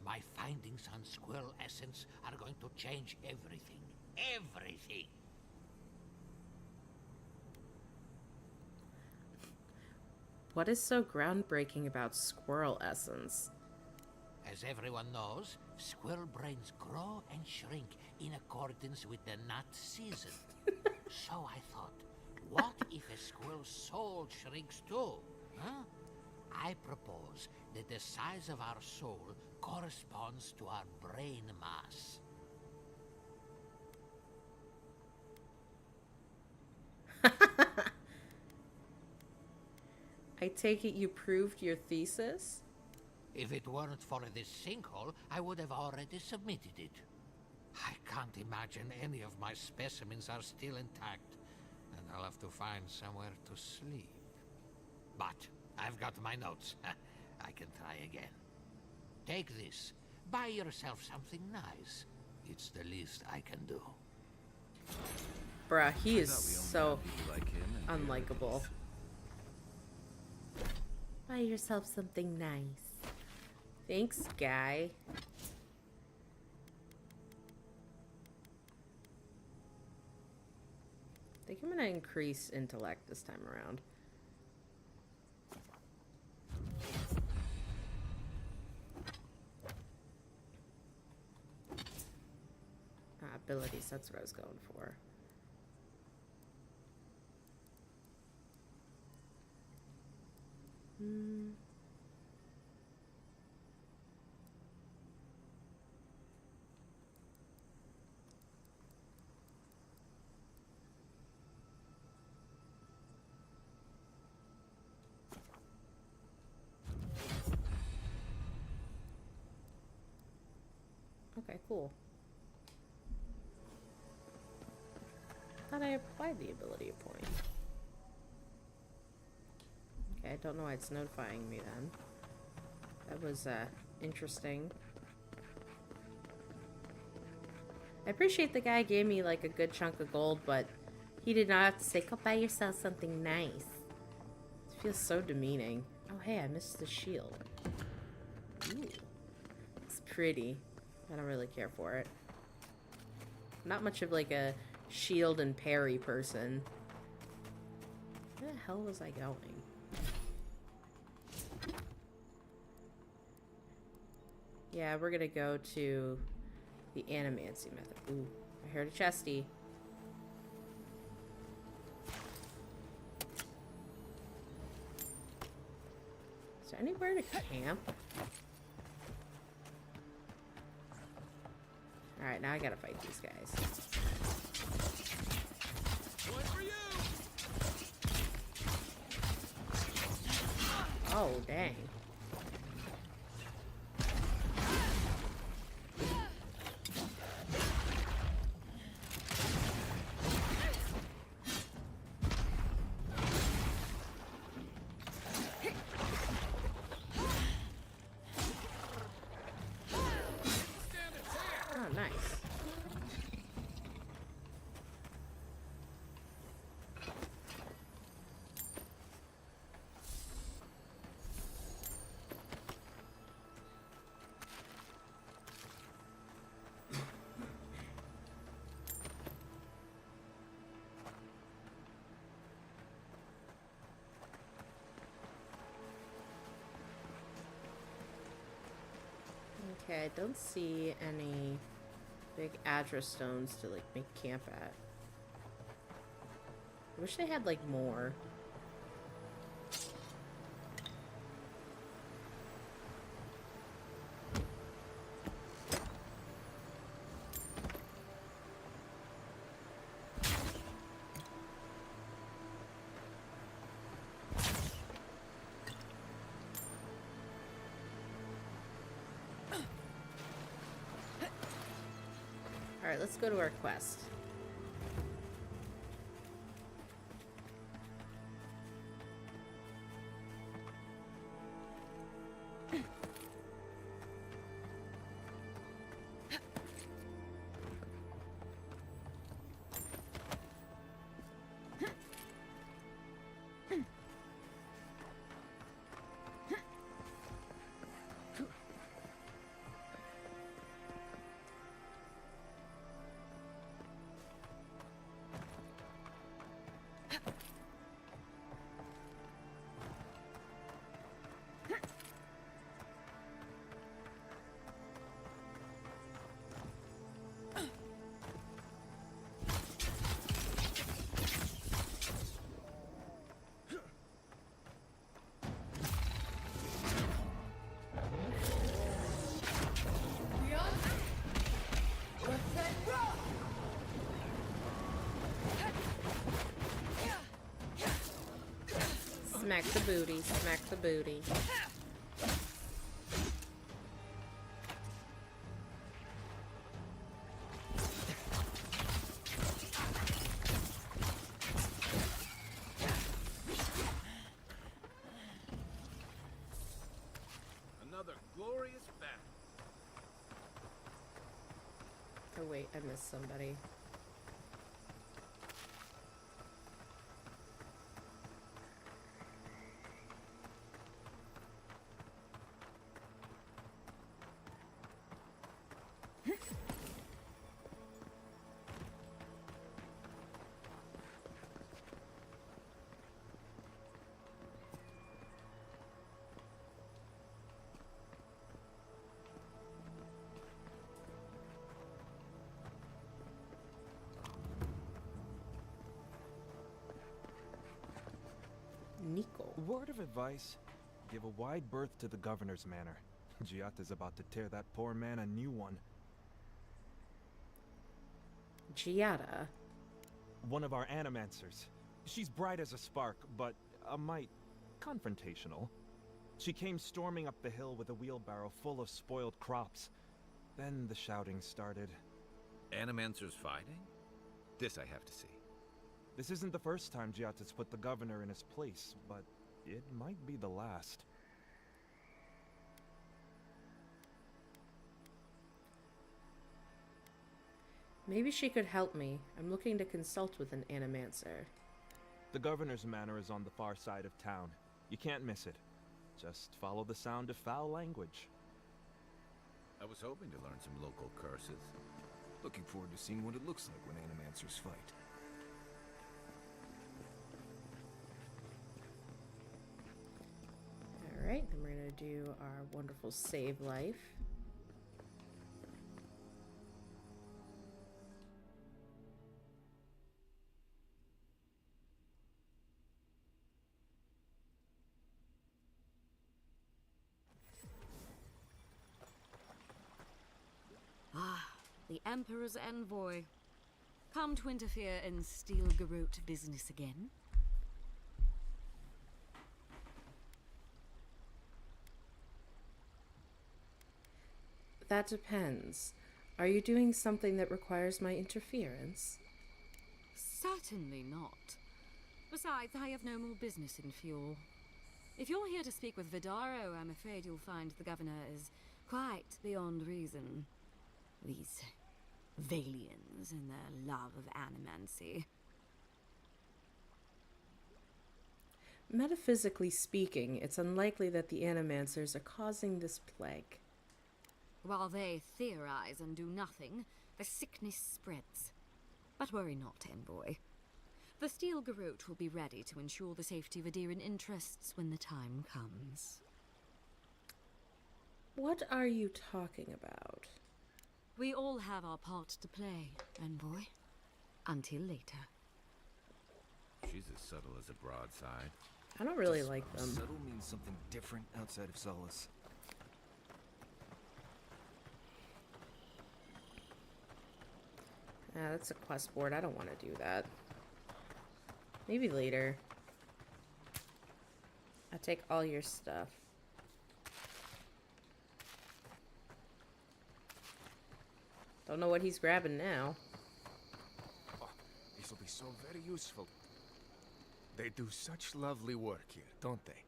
My findings on squirrel essence are going to change everything. Everything! What is so groundbreaking about squirrel essence? As everyone knows, squirrel brains grow and shrink in accordance with the nut season. So I thought, what if a squirrel's soul shrinks too? Huh? I propose that the size of our soul corresponds to our brain mass. I take it you proved your thesis? If it weren't for this sinkhole, I would have already submitted it. I can't imagine any of my specimens are still intact, and I'll have to find somewhere to sleep. But I've got my notes. I can try again. Take this. Buy yourself something nice. It's the least I can do. Bruh, he is so unlikable. Buy yourself something nice. Thanks, guy. I think I'm gonna increase intellect this time around. Abilities, that's what I was going for. Okay, cool. Thought I applied the ability point. Okay, I don't know why it's notifying me then. That was interesting. I appreciate the guy gave me like a good chunk of gold, but he did not have to say, go buy yourself something nice. It feels so demeaning. Oh hey, I missed the shield. Ooh. It's pretty. I don't really care for it. Not much of like a shield and parry person. Where the hell was I going? Yeah, we're gonna go to the animancy method. Ooh, I heard a chesty. Is there anywhere to camp? Alright, now I gotta fight these guys. One for you. Oh, dang. Oh, nice. Okay, I don't see any big address stones to like make camp at. I wish they had like more. Alright, let's go to our quest. Smack the booty, smack the booty. Another glorious battle. Oh wait, I missed somebody. Nico. Word of advice, give a wide berth to the governor's manor. Giata's about to tear that poor man a new one. Giata? One of our animancers. She's bright as a spark, but a mite confrontational. She came storming up the hill with a wheelbarrow full of spoiled crops. Then the shouting started. Animancers fighting? This I have to see. This isn't the first time Giata's put the governor in his place, but it might be the last. Maybe she could help me. I'm looking to consult with an animancer. The governor's manor is on the far side of town. You can't miss it. Just follow the sound of foul language. I was hoping to learn some local curses. Looking forward to seeing what it looks like when animancers fight. Alright, then we're gonna do our wonderful save life. Ah, the Emperor's envoy. Come to interfere in Steel Garrote business again? That depends. Are you doing something that requires my interference? Certainly not. Besides, I have no more business in fuel. If you're here to speak with Vidaro, I'm afraid you'll find the governor is quite beyond reason. These Valians and their love of animancy. Metaphysically speaking, it's unlikely that the animancers are causing this plague. While they theorize and do nothing, the sickness spreads. But worry not, envoy. The Steel Garrote will be ready to ensure the safety of Adiran interests when the time comes. What are you talking about? We all have our part to play, envoy. Until later. She's as subtle as a broadside. I don't really like them. Subtle means something different outside of Solace. Ah, that's a quest board. I don't want to do that. Maybe later. I'll take all your stuff. Don't know what he's grabbing now. Oh, this will be so very useful. They do such lovely work here, don't they?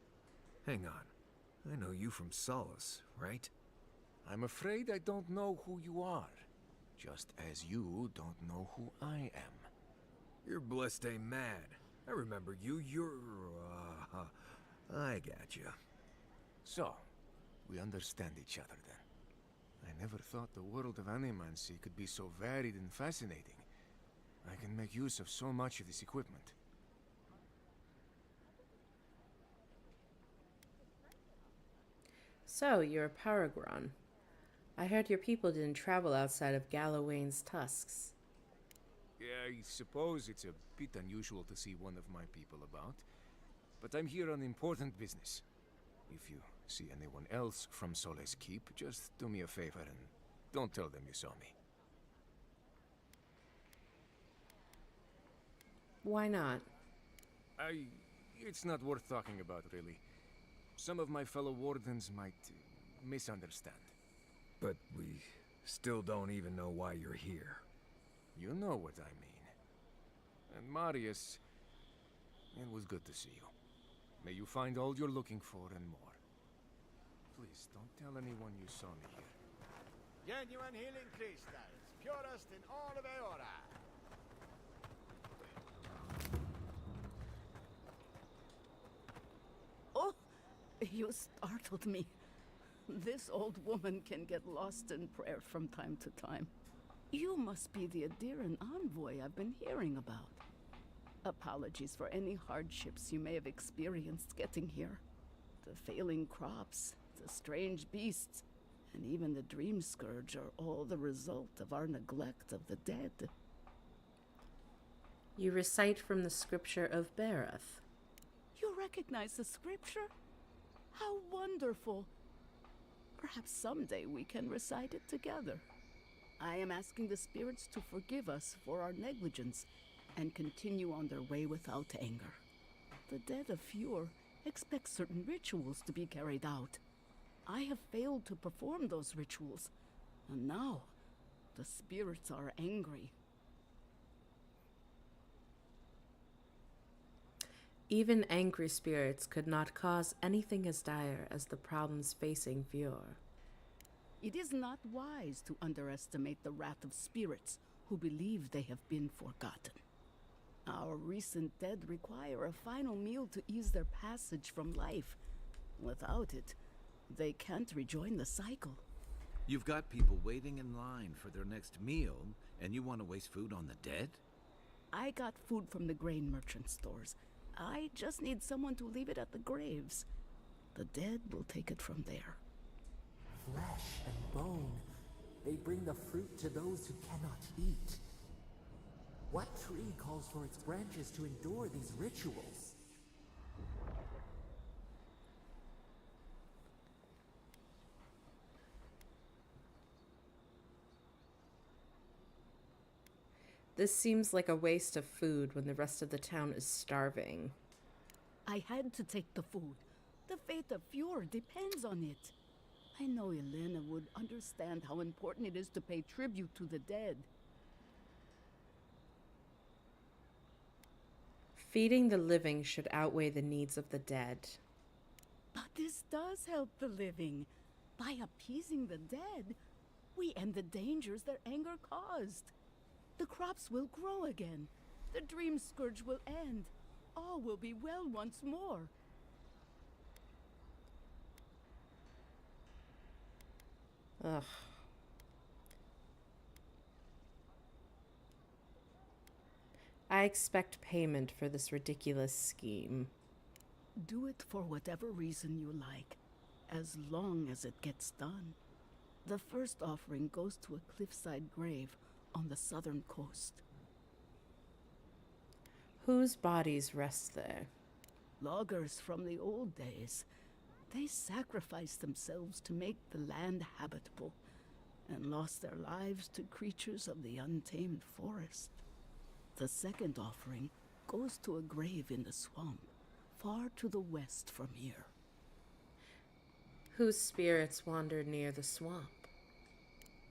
Hang on. I know you from Solace, right? I'm afraid I don't know who you are. Just as you don't know who I am. You're Blessed A Man. I remember you. I got you. So, we understand each other then. I never thought the world of animancy could be so varied and fascinating. I can make use of so much of this equipment. So, you're a Paragon. I heard your people didn't travel outside of Gallowayne's tusks. Yeah, I suppose it's a bit unusual to see one of my people about. But I'm here on important business. If you see anyone else from Sole's Keep, just do me a favor and don't tell them you saw me. Why not? it's not worth talking about, really. Some of my fellow wardens might misunderstand. But we still don't even know why you're here. You know what I mean. And Marius, it was good to see you. May you find all you're looking for and more. Please, don't tell anyone you saw me here. Genuine healing crystals, purest in all of Eora. Oh, you startled me. This old woman can get lost in prayer from time to time. You must be the Adiran envoy I've been hearing about. Apologies for any hardships you may have experienced getting here. The failing crops, the strange beasts, and even the dream scourge are all the result of our neglect of the dead. You recite from the scripture of Bereth. You recognize the scripture? How wonderful! Perhaps someday we can recite it together. I am asking the spirits to forgive us for our negligence and continue on their way without anger. The dead of Fjord expect certain rituals to be carried out. I have failed to perform those rituals, and now the spirits are angry. Even angry spirits could not cause anything as dire as the problems facing Fjord. It is not wise to underestimate the wrath of spirits who believe they have been forgotten. Our recent dead require a final meal to ease their passage from life. Without it, they can't rejoin the cycle. You've got people waiting in line for their next meal, and you want to waste food on the dead? I got food from the grain merchant stores. I just need someone to leave it at the graves. The dead will take it from there. Flesh and bone. They bring the fruit to those who cannot eat. What tree calls for its branches to endure these rituals? This seems like a waste of food when the rest of the town is starving. I had to take the food. The fate of Fjord depends on it. I know Elena would understand how important it is to pay tribute to the dead. Feeding the living should outweigh the needs of the dead. But this does help the living. By appeasing the dead, we end the dangers their anger caused. The crops will grow again. The dream scourge will end. All will be well once more. Ugh. I expect payment for this ridiculous scheme. Do it for whatever reason you like, as long as it gets done. The first offering goes to a cliffside grave on the southern coast. Whose bodies rest there? Loggers from the old days. They sacrificed themselves to make the land habitable and lost their lives to creatures of the untamed forest. The second offering goes to a grave in the swamp, far to the west from here. Whose spirits wander near the swamp?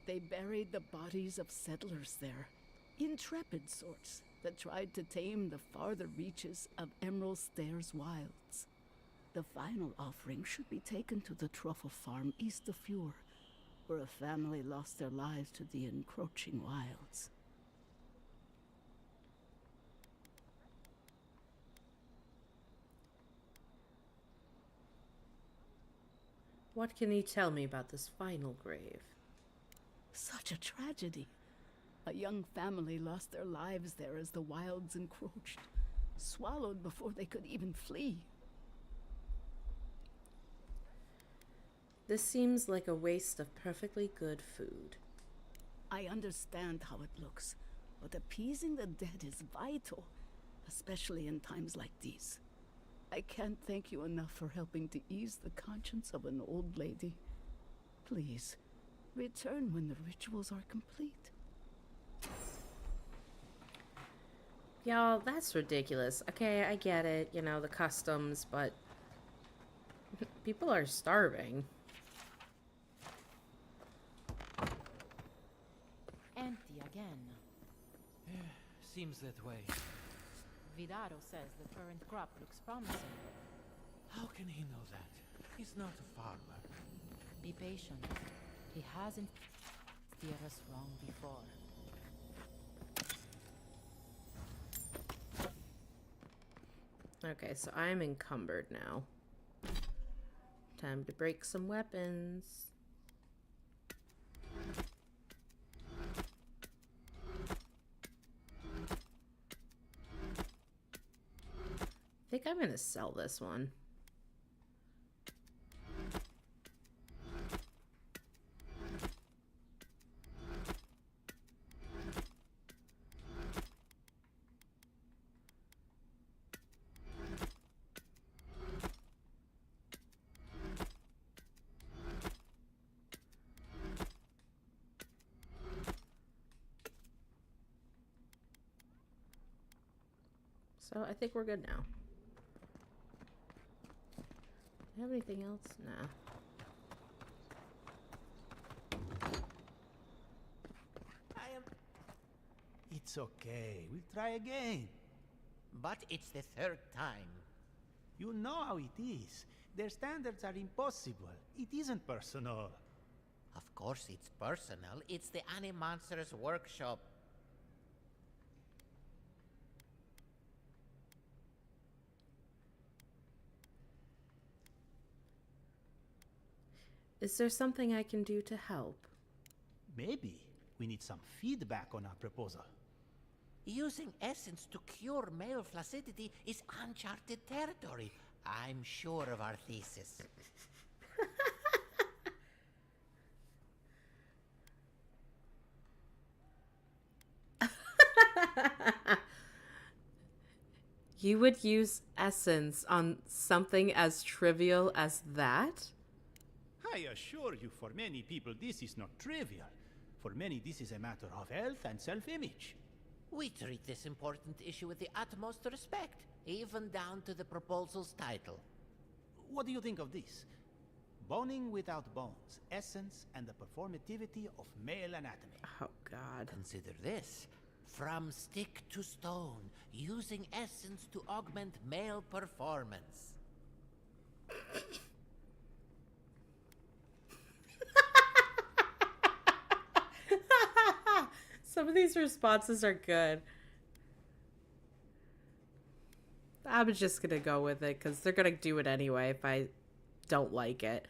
They buried the bodies of settlers there, intrepid sorts that tried to tame the farther reaches of Emerald Stairs wilds. The final offering should be taken to the truffle farm east of Fjord, where a family lost their lives to the encroaching wilds. What can you tell me about this final grave? Such a tragedy. A young family lost their lives there as the wilds encroached, swallowed before they could even flee. This seems like a waste of perfectly good food. I understand how it looks, but appeasing the dead is vital, especially in times like these. I can't thank you enough for helping to ease the conscience of an old lady. Please, return when the rituals are complete. Y'all, that's ridiculous. Okay, I get it, you know, the customs, but people are starving. Empty again. Seems that way. Vidaro says the current crop looks promising. How can he know that? He's not a farmer. Be patient. He hasn't steered us wrong before. Okay, so I'm encumbered now. Time to break some weapons. I think I'm gonna sell this one. So I think we're good now. Do you have anything else? Nah. It's okay. We'll try again. But it's the third time. You know how it is. Their standards are impossible. It isn't personal. Of course it's personal. It's the Animonster's workshop. Is there something I can do to help? Maybe we need some feedback on our proposal. Using essence to cure male flaccidity is uncharted territory. I'm sure of our thesis. You would use essence on something as trivial as that? I assure you, for many people, this is not trivial. For many, this is a matter of health and self-image. We treat this important issue with the utmost respect, even down to the proposal's title. What do you think of this? Boning without bones, essence and the performativity of male anatomy. Oh, God. Consider this. From stick to stone, using essence to augment male performance. Some of these responses are good. I'm just gonna go with it because they're gonna do it anyway if I don't like it.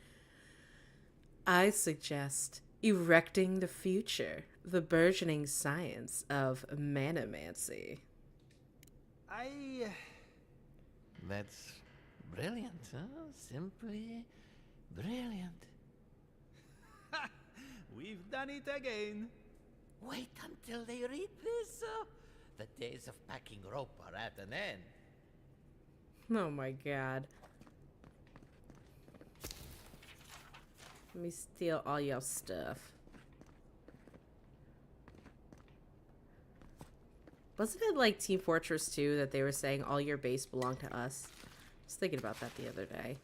I suggest erecting the future, the burgeoning science of manomancy. That's brilliant, huh? Simply brilliant. We've done it again. Wait until they read this. The days of packing rope are at an end. Oh my God. Let me steal all your stuff. Wasn't it like Team Fortress 2 that they were saying all your base belonged to us? I was thinking about that the other day.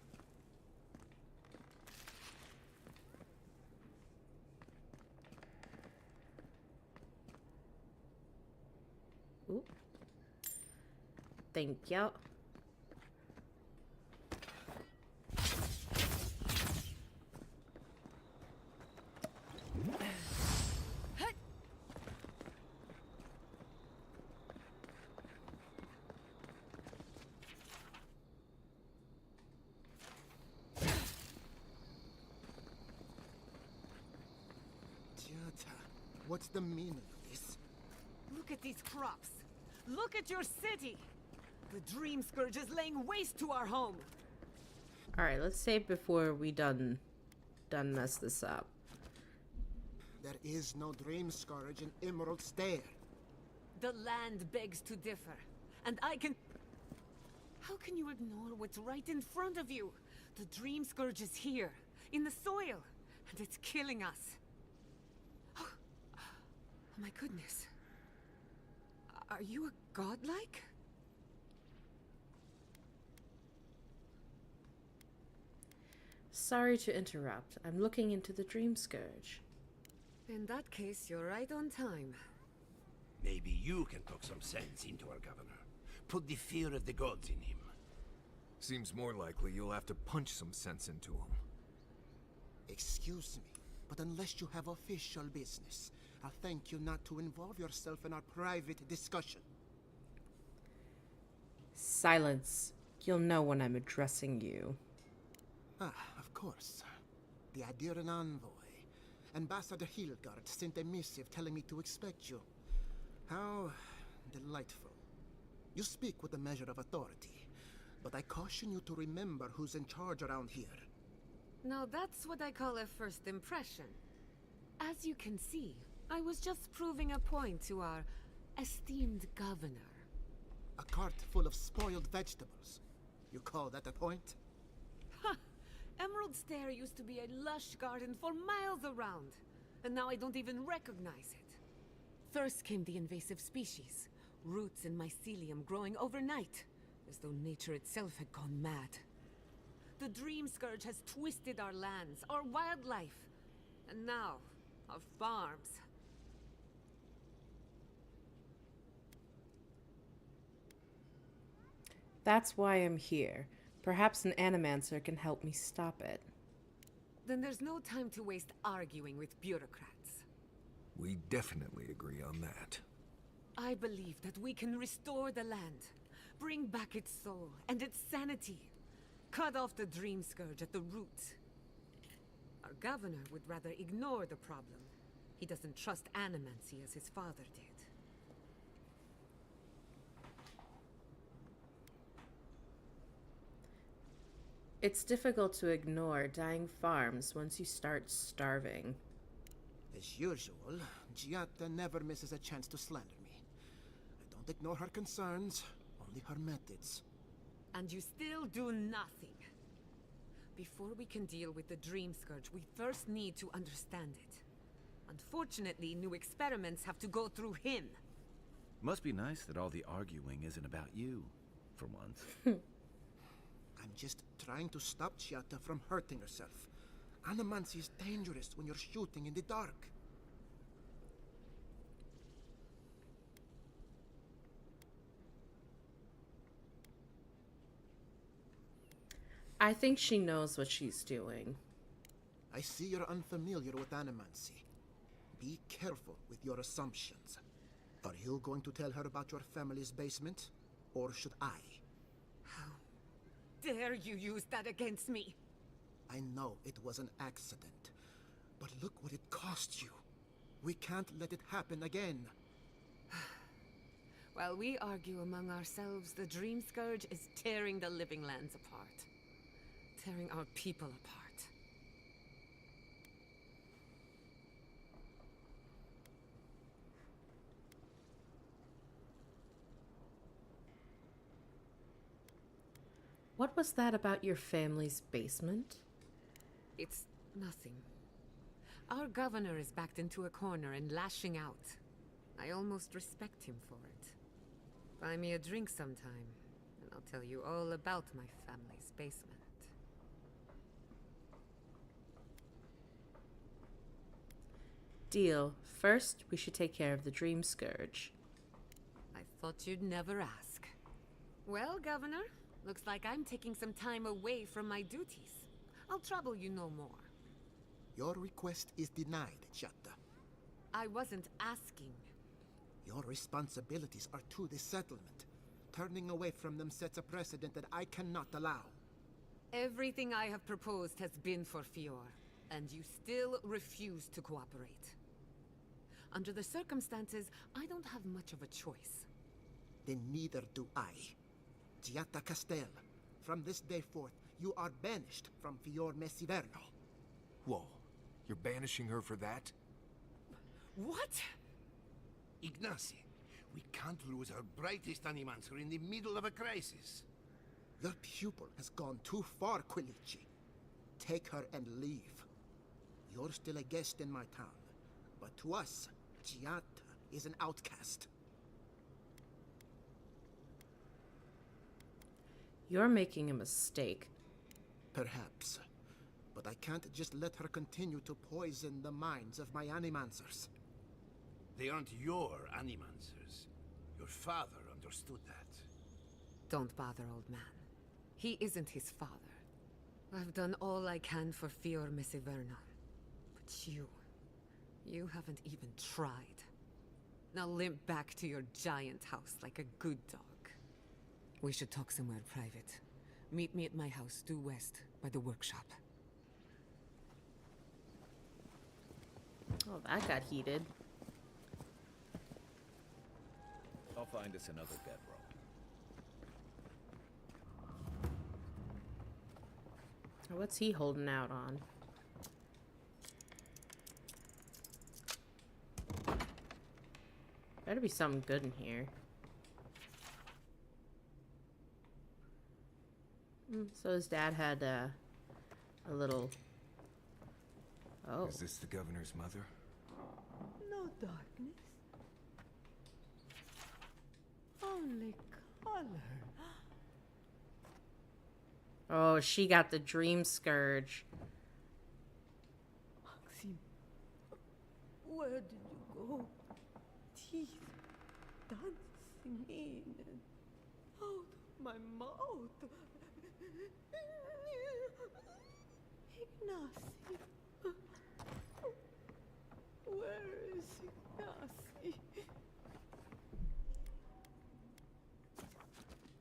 Ooh. Thank you. What's the meaning of this? Look at these crops. Look at your city. The Dream Scourge is laying waste to our home. Alright, let's save before we done mess this up. There is no Dream Scourge in Emerald Stair. The land begs to differ, and I can... How can you ignore what's right in front of you? The Dream Scourge is here, in the soil, and it's killing us. Oh my goodness. Are you a godlike? Sorry to interrupt. I'm looking into the Dream Scourge. In that case, you're right on time. Maybe you can talk some sense into our governor. Put the fear of the gods in him. Seems more likely you'll have to punch some sense into him. Excuse me, but unless you have official business, I'll thank you not to involve yourself in our private discussion. Silence. You'll know when I'm addressing you. Ah, of course. The Adiran envoy. Ambassador Hilgard sent a missive telling me to expect you. How delightful. You speak with a measure of authority, but I caution you to remember who's in charge around here. Now that's what I call a first impression. As you can see, I was just proving a point to our esteemed governor. A cart full of spoiled vegetables. You call that a point? Ha! Emerald Stair used to be a lush garden for miles around, and now I don't even recognize it. First came the invasive species, roots and mycelium growing overnight, as though nature itself had gone mad. The Dream Scourge has twisted our lands, our wildlife, and now, our farms. That's why I'm here. Perhaps an animancer can help me stop it. Then there's no time to waste arguing with bureaucrats. We definitely agree on that. I believe that we can restore the land, bring back its soul and its sanity, cut off the Dream Scourge at the root. Our governor would rather ignore the problem. He doesn't trust animancy as his father did. It's difficult to ignore dying farms once you start starving. As usual, Giatta never misses a chance to slander me. I don't ignore her concerns, only her methods. And you still do nothing. Before we can deal with the Dream Scourge, we first need to understand it. Unfortunately, new experiments have to go through him. Must be nice that all the arguing isn't about you, for once. I'm just trying to stop Giatta from hurting herself. Animancy is dangerous when you're shooting in the dark. I think she knows what she's doing. I see you're unfamiliar with animancy. Be careful with your assumptions. Are you going to tell her about your family's basement? Or should I? How dare you use that against me? I know it was an accident, but look what it cost you. We can't let it happen again. While we argue among ourselves, the Dream Scourge is tearing the living lands apart. Tearing our people apart. What was that about your family's basement? It's nothing. Our governor is backed into a corner and lashing out. I almost respect him for it. Buy me a drink sometime, and I'll tell you all about my family's basement. Deal. First, we should take care of the Dream Scourge. I thought you'd never ask. Well, Governor, looks like I'm taking some time away from my duties. I'll trouble you no more. Your request is denied, Giatta. I wasn't asking. Your responsibilities are to the settlement. Turning away from them sets a precedent that I cannot allow. Everything I have proposed has been for Fior, and you still refuse to cooperate. Under the circumstances, I don't have much of a choice. Then neither do I. Giatta Castel, from this day forth, you are banished from Fior Messiverno. Whoa, you're banishing her for that? What? Ignacy, we can't lose our brightest animancer in the middle of a crisis. Your pupil has gone too far, Quilici. Take her and leave. You're still a guest in my town, but to us, Giatta is an outcast. You're making a mistake. Perhaps. But I can't just let her continue to poison the minds of my animancers. They aren't your animancers. Your father understood that. Don't bother, old man. He isn't his father. I've done all I can for Fior Mesiverno. But you haven't even tried. Now limp back to your giant house like a good dog. We should talk somewhere private. Meet me at my house due west, by the workshop. Oh, that got heated. I'll find us another bedroll. What's he holding out on? Better be something good in here. So his dad had a little... Oh. Is this the governor's mother? No darkness. Only color. Oh, she got the dream scourge. Maxim, where did you go? Teeth dancing in and out of my mouth. Ignacy. Where is Ignacy?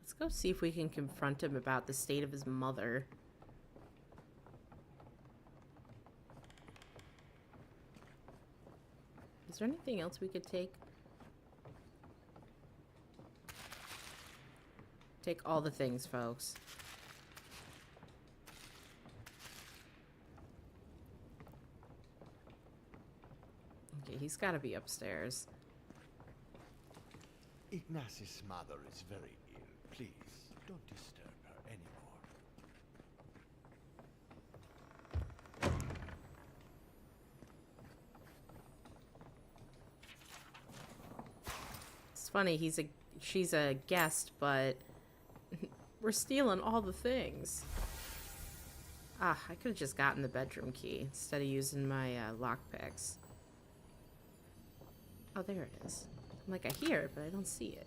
Let's go see if we can confront him about the state of his mother. Is there anything else we could take? Take all the things, folks. Okay, he's got to be upstairs. Ignacy's mother is very ill. Please, don't disturb her anymore. It's funny, she's a guest, but we're stealing all the things. Ah, I could have just gotten the bedroom key instead of using my lockpicks. Oh, there it is. I'm like, I hear it, but I don't see it.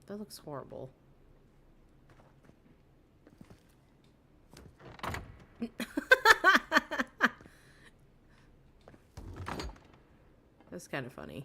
That looks horrible. That's kind of funny.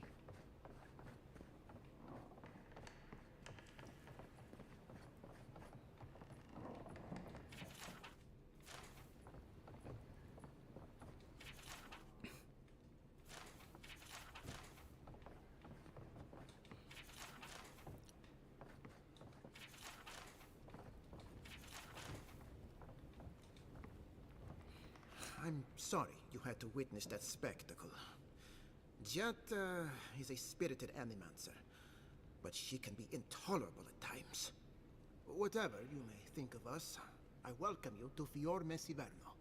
I'm sorry you had to witness that spectacle. Jat is a spirited animancer, but she can be intolerable at times. Whatever you may think of us, I welcome you to Fior Mesiverno.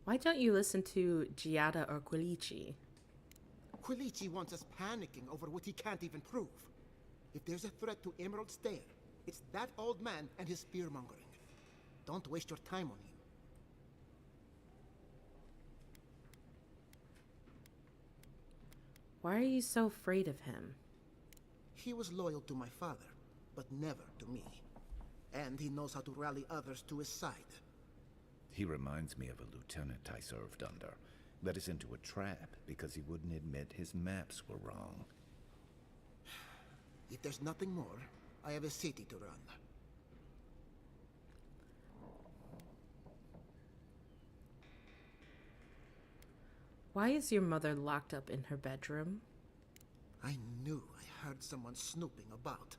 Why don't you listen to Giada or Quilici? Quilici wants us panicking over what he can't even prove. If there's a threat to Emerald Stair, it's that old man and his fear-mongering. Don't waste your time on him. Why are you so afraid of him? He was loyal to my father, but never to me. And he knows how to rally others to his side. He reminds me of a lieutenant I served under. Led us into a trap because he wouldn't admit his maps were wrong. If there's nothing more, I have a city to run. Why is your mother locked up in her bedroom? I knew I heard someone snooping about.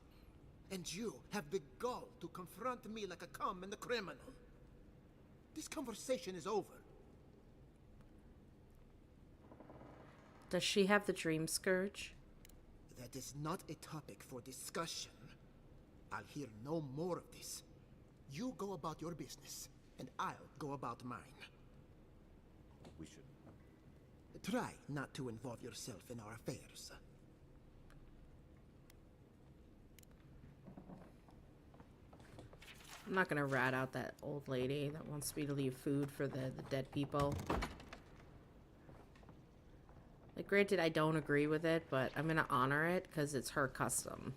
And you have the gall to confront me like a common criminal. This conversation is over. Does she have the dream scourge? That is not a topic for discussion. I'll hear no more of this. You go about your business, and I'll go about mine. We should... Try not to involve yourself in our affairs. I'm not gonna rat out that old lady that wants me to leave food for the dead people. Like, granted, I don't agree with it, but I'm gonna honor it because it's her custom.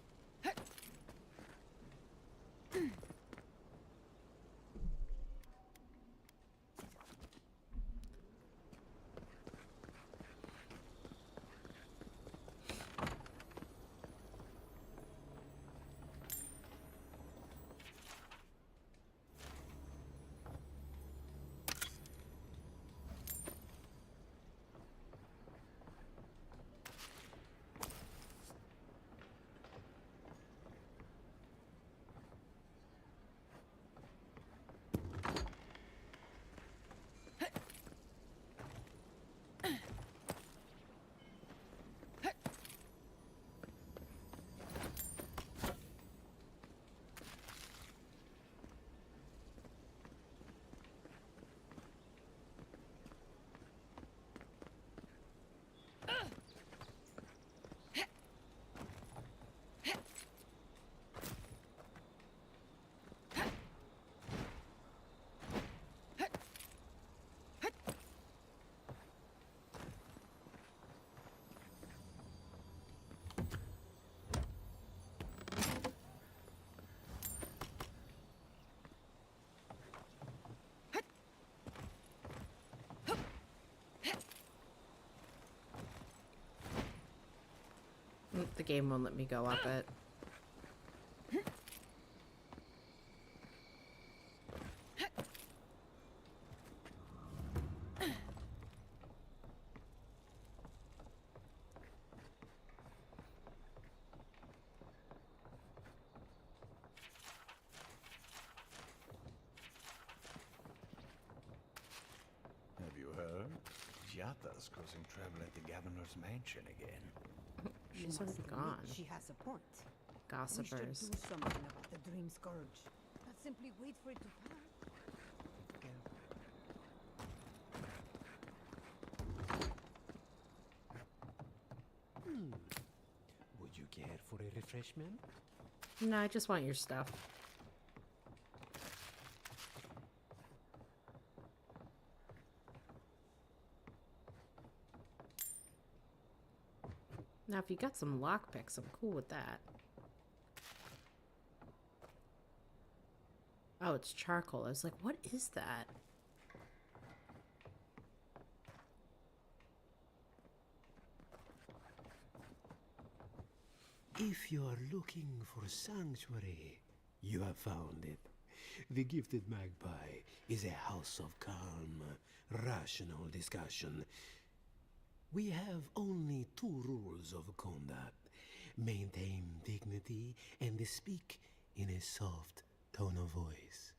The game won't let me go up it. Have you heard? Yata's causing trouble at the governor's mansion again. She's already gone. She has a point. Gossipers. We should do something about the dream scourge. Not simply wait for it to pass. Would you care for a refreshment? No, I just want your stuff. Now, if you got some lockpicks, I'm cool with that. Oh, it's charcoal. I was like, what is that? If you are looking for sanctuary, you have found it. The Gifted Magpie is a house of calm, rational discussion. We have only 2 rules of conduct. Maintain dignity and speak in a soft tone of voice.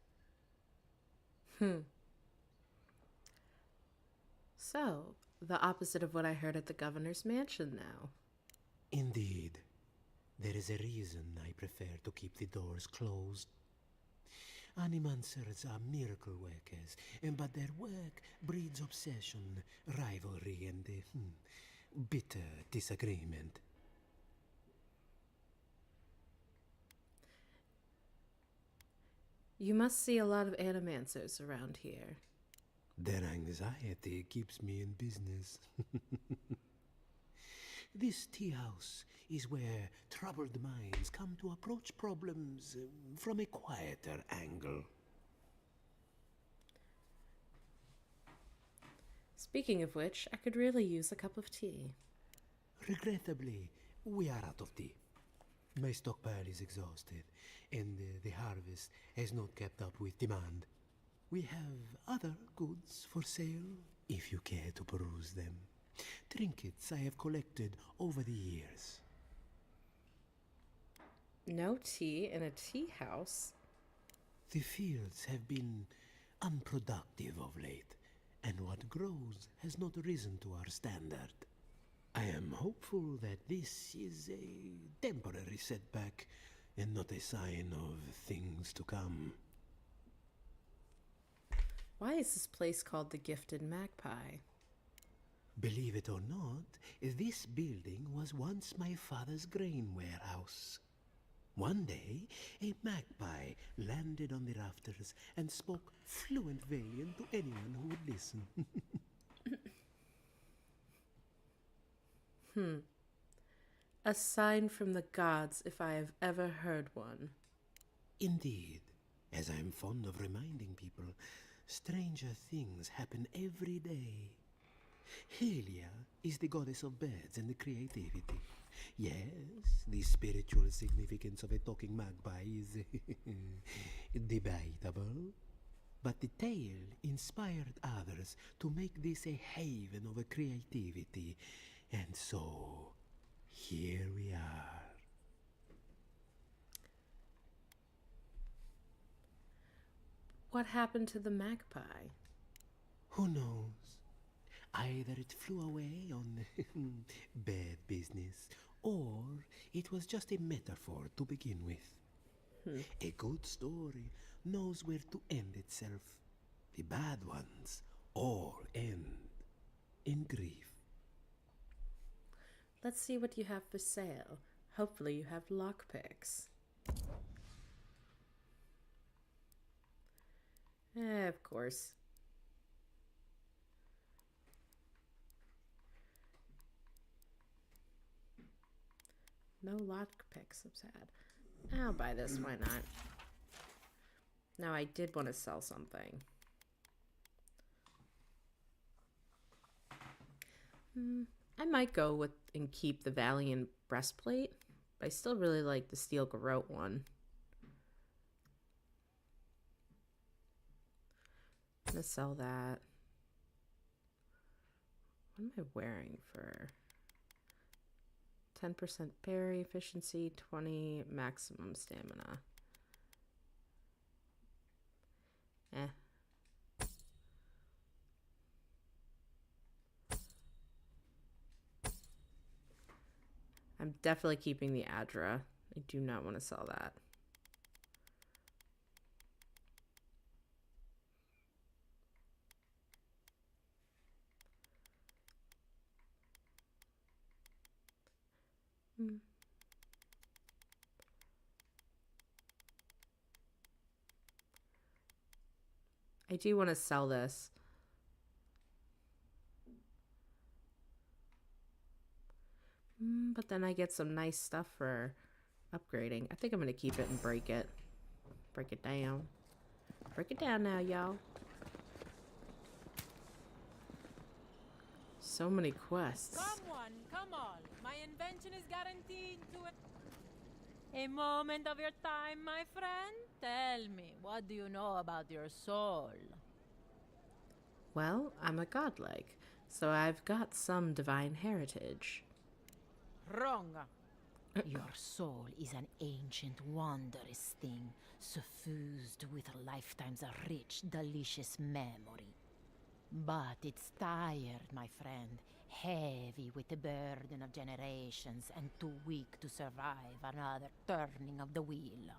So, the opposite of what I heard at the governor's mansion now. Indeed. There is a reason I prefer to keep the doors closed. Animancers are miracle workers, but their work breeds obsession, rivalry, and bitter disagreement. You must see a lot of animancers around here. Their anxiety keeps me in business. This tea house is where troubled minds come to approach problems from a quieter angle. Speaking of which, I could really use a cup of tea. Regrettably, we are out of tea. My stockpile is exhausted, and the harvest has not kept up with demand. We have other goods for sale, if you care to peruse them. Trinkets I have collected over the years. No tea in a tea house? The fields have been unproductive of late, and what grows has not risen to our standard. I am hopeful that this is a temporary setback and not a sign of things to come. Why is this place called the Gifted Magpie? Believe it or not, this building was once my father's grain warehouse. One day, a magpie landed on the rafters and spoke fluent Valian to anyone who would listen. A sign from the gods if I have ever heard one. Indeed, as I'm fond of reminding people, stranger things happen every day. Helia is the goddess of birds and creativity. Yes, the spiritual significance of a talking magpie is debatable. But the tale inspired others to make this a haven of creativity. And so, here we are. What happened to the magpie? Who knows? Either it flew away on bad business, or it was just a metaphor to begin with. A good story knows where to end itself. The bad ones all end in grief. Let's see what you have for sale. Hopefully you have lockpicks. Of course. No lockpicks, I'm sad. I'll buy this, why not? Now I did want to sell something. I might go with and keep the Valiant breastplate, but I still really like the steel garrote one. I'm gonna sell that. What am I wearing for 10% parry efficiency, 20 maximum stamina? I'm definitely keeping the Adra. I do not want to sell that. I do want to sell this. But then I get some nice stuff for upgrading. I think I'm going to keep it and break it. Break it down. Break it down now, y'all. So many quests. Come on. My invention is guaranteed to a moment of your time, my friend. Tell me, what do you know about your soul? Well, I'm a godlike, so I've got some divine heritage. Wrong. Your soul is an ancient, wondrous thing, suffused with lifetimes of rich, delicious memory. But it's tired, my friend, heavy with the burden of generations, and too weak to survive another turning of the wheel.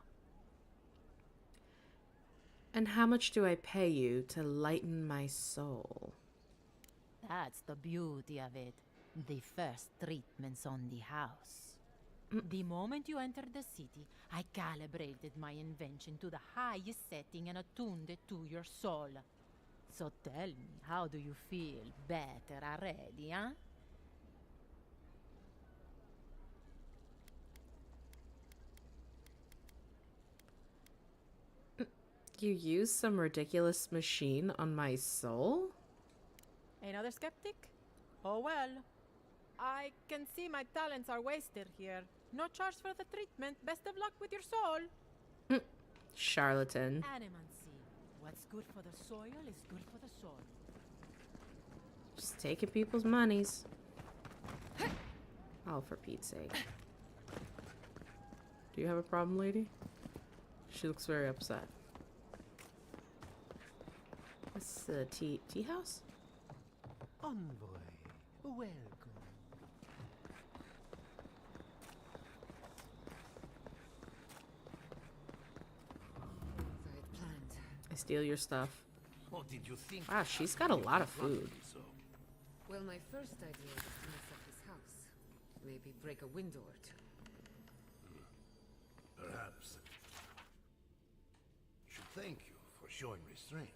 And how much do I pay you to lighten my soul? That's the beauty of it. The first treatments on the house. The moment you entered the city, I calibrated my invention to the highest setting and attuned it to your soul. So tell me, how do you feel? Better already, huh? You use some ridiculous machine on my soul? Another skeptic? Oh well. I can see my talents are wasted here. No charge for the treatment. Best of luck with your soul. Charlatan. Animancy. What's good for the soil is good for the soul. Just taking people's monies. Oh, for Pete's sake. Do you have a problem, lady? She looks very upset. What's the tea house? Envoy, welcome. I steal your stuff. What did you think? Wow, she's got a lot of food. Well, my first idea was to mess up his house. Maybe break a window or two. Perhaps. I should thank you for showing restraint.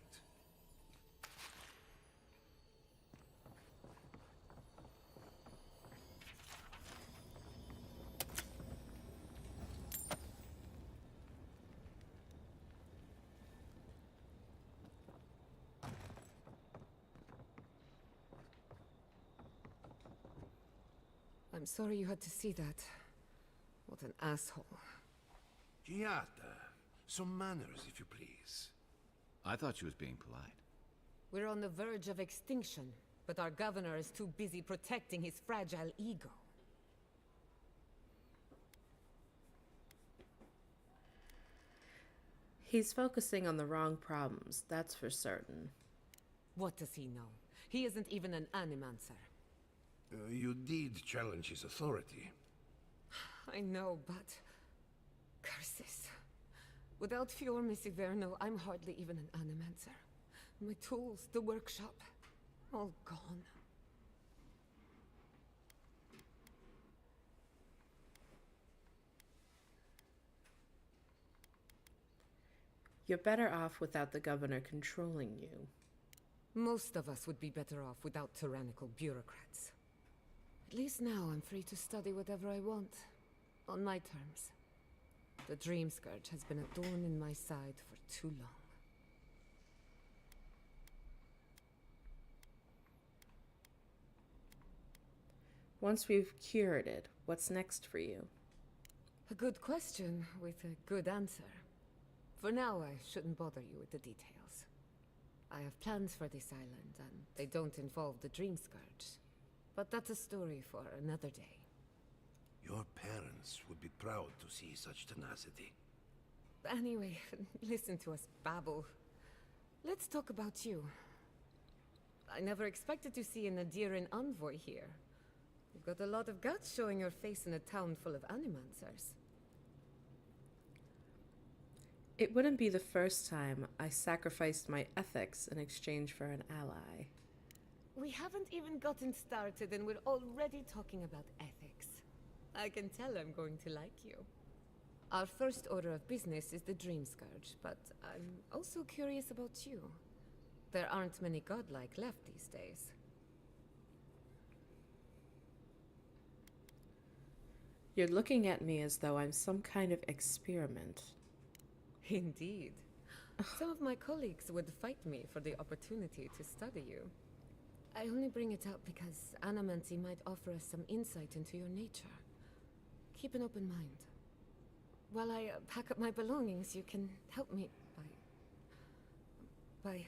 I'm sorry you had to see that. What an asshole. Giata, some manners, if you please. I thought she was being polite. We're on the verge of extinction, but our governor is too busy protecting his fragile ego. He's focusing on the wrong problems, that's for certain. What does he know? He isn't even an animancer. You did challenge his authority. I know, but... curses. Without Fior Misiverno, I'm hardly even an animancer. My tools, the workshop, all gone. You're better off without the governor controlling you. Most of us would be better off without tyrannical bureaucrats. At least now I'm free to study whatever I want, on my terms. The Dream Scourge has been a thorn in my side for too long. Once we've cured it, what's next for you? A good question with a good answer. For now, I shouldn't bother you with the details. I have plans for this island, and they don't involve the Dream Scourge. But that's a story for another day. Your parents would be proud to see such tenacity. Anyway, listen to us babble. Let's talk about you. I never expected to see an Nadiran envoy here. You've got a lot of guts showing your face in a town full of animancers. It wouldn't be the first time I sacrificed my ethics in exchange for an ally. We haven't even gotten started and we're already talking about ethics. I can tell I'm going to like you. Our first order of business is the Dream Scourge, but I'm also curious about you. There aren't many godlike left these days. You're looking at me as though I'm some kind of experiment. Indeed. Some of my colleagues would fight me for the opportunity to study you. I only bring it up because Animancy might offer us some insight into your nature. Keep an open mind. While I pack up my belongings, you can help me by...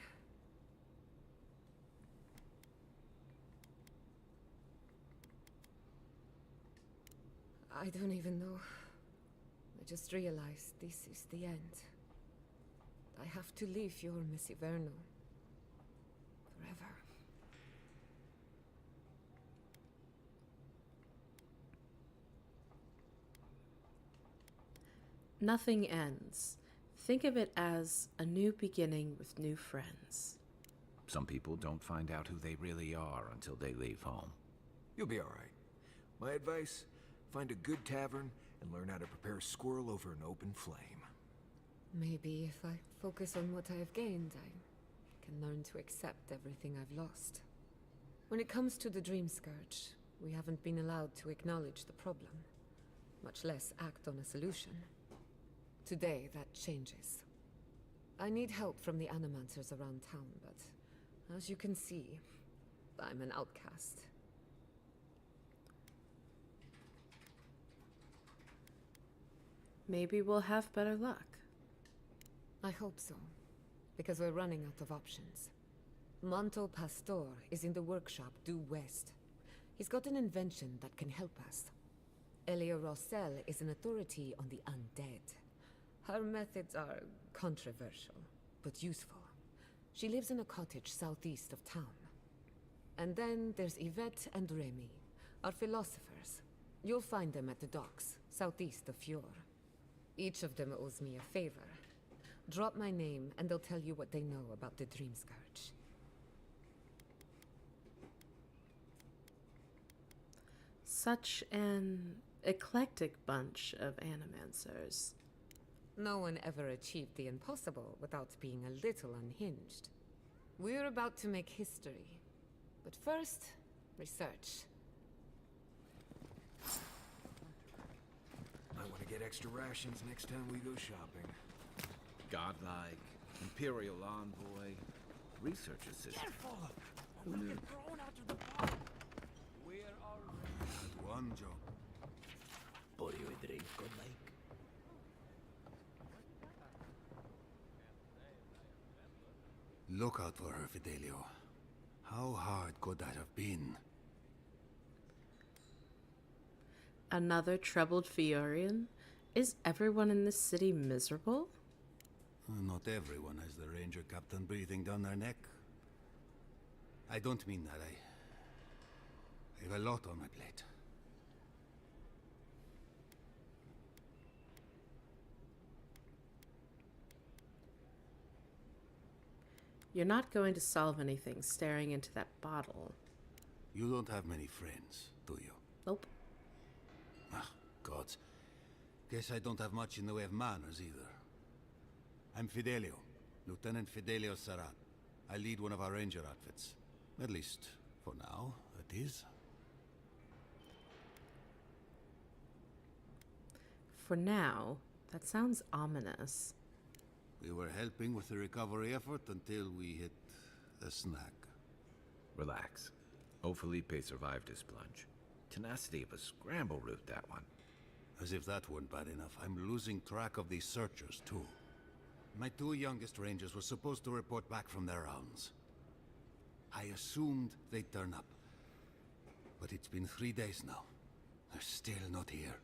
I don't even know. I just realized this is the end. I have to leave your Misiverno. Forever. Nothing ends. Think of it as a new beginning with new friends. Some people don't find out who they really are until they leave home. You'll be all right. My advice, find a good tavern and learn how to prepare squirrel over an open flame. Maybe if I focus on what I have gained, I can learn to accept everything I've lost. When it comes to the Dream Scourge, we haven't been allowed to acknowledge the problem, much less act on a solution. Today, that changes. I need help from the animancers around town, but as you can see, I'm an outcast. Maybe we'll have better luck. I hope so, because we're running out of options. Manto Pastor is in the workshop due west. He's got an invention that can help us. Elia Rossell is an authority on the undead. Her methods are controversial, but useful. She lives in a cottage southeast of town. And then there's Yvette and Remy, our philosophers. You'll find them at the docks, southeast of Fjord. Each of them owes me a favor. Drop my name, and they'll tell you what they know about the Dream Scourge. Such an eclectic bunch of animancers. No one ever achieved the impossible without being a little unhinged. We're about to make history. But first, research. Might want to get extra rations next time we go shopping. Godlike, Imperial envoy, research assistant. Careful! Who knew? Thrown out of the bar. We're already... Had one job. Pour you a drink, Godlike. Look out for her, Fidelio. How hard could that have been? Another troubled Fiorian? Is everyone in this city miserable? Not everyone has the ranger captain breathing down their neck. I don't mean that. I have a lot on my plate. You're not going to solve anything staring into that bottle. You don't have many friends, do you? Nope. Ah, gods. Guess I don't have much in the way of manners either. I'm Fidelio, Lieutenant Fidelio Sarat. I lead one of our ranger outfits. At least, for now, it is. For now, that sounds ominous. We were helping with the recovery effort until we hit a snag. Relax. O Felipe survived his plunge. Tenacity of a scramble route, that one. As if that weren't bad enough, I'm losing track of these searchers, too. My two youngest rangers were supposed to report back from their rounds. I assumed they'd turn up. But it's been 3 days now. They're still not here.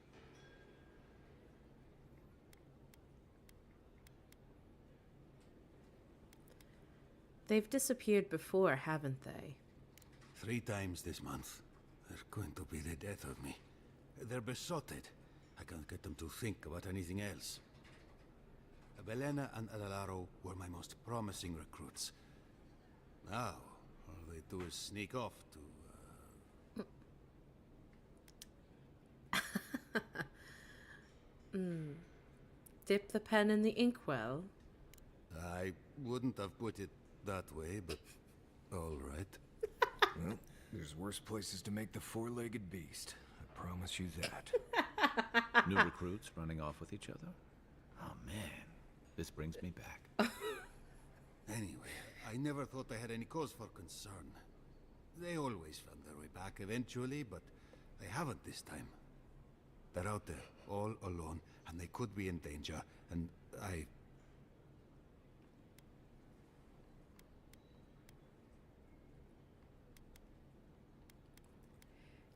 They've disappeared before, haven't they? 3 times this month. They're going to be the death of me. They're besotted. I can't get them to think about anything else. Belena and Adelaro were my most promising recruits. Now, all they do is sneak off to... Dip the pen in the inkwell. I wouldn't have put it that way, but all right. Well, there's worse places to make the four-legged beast. I promise you that. New recruits running off with each other? Oh man, this brings me back. Anyway, I never thought I had any cause for concern. They always found their way back eventually, but they haven't this time. They're out there, all alone, and they could be in danger, and I...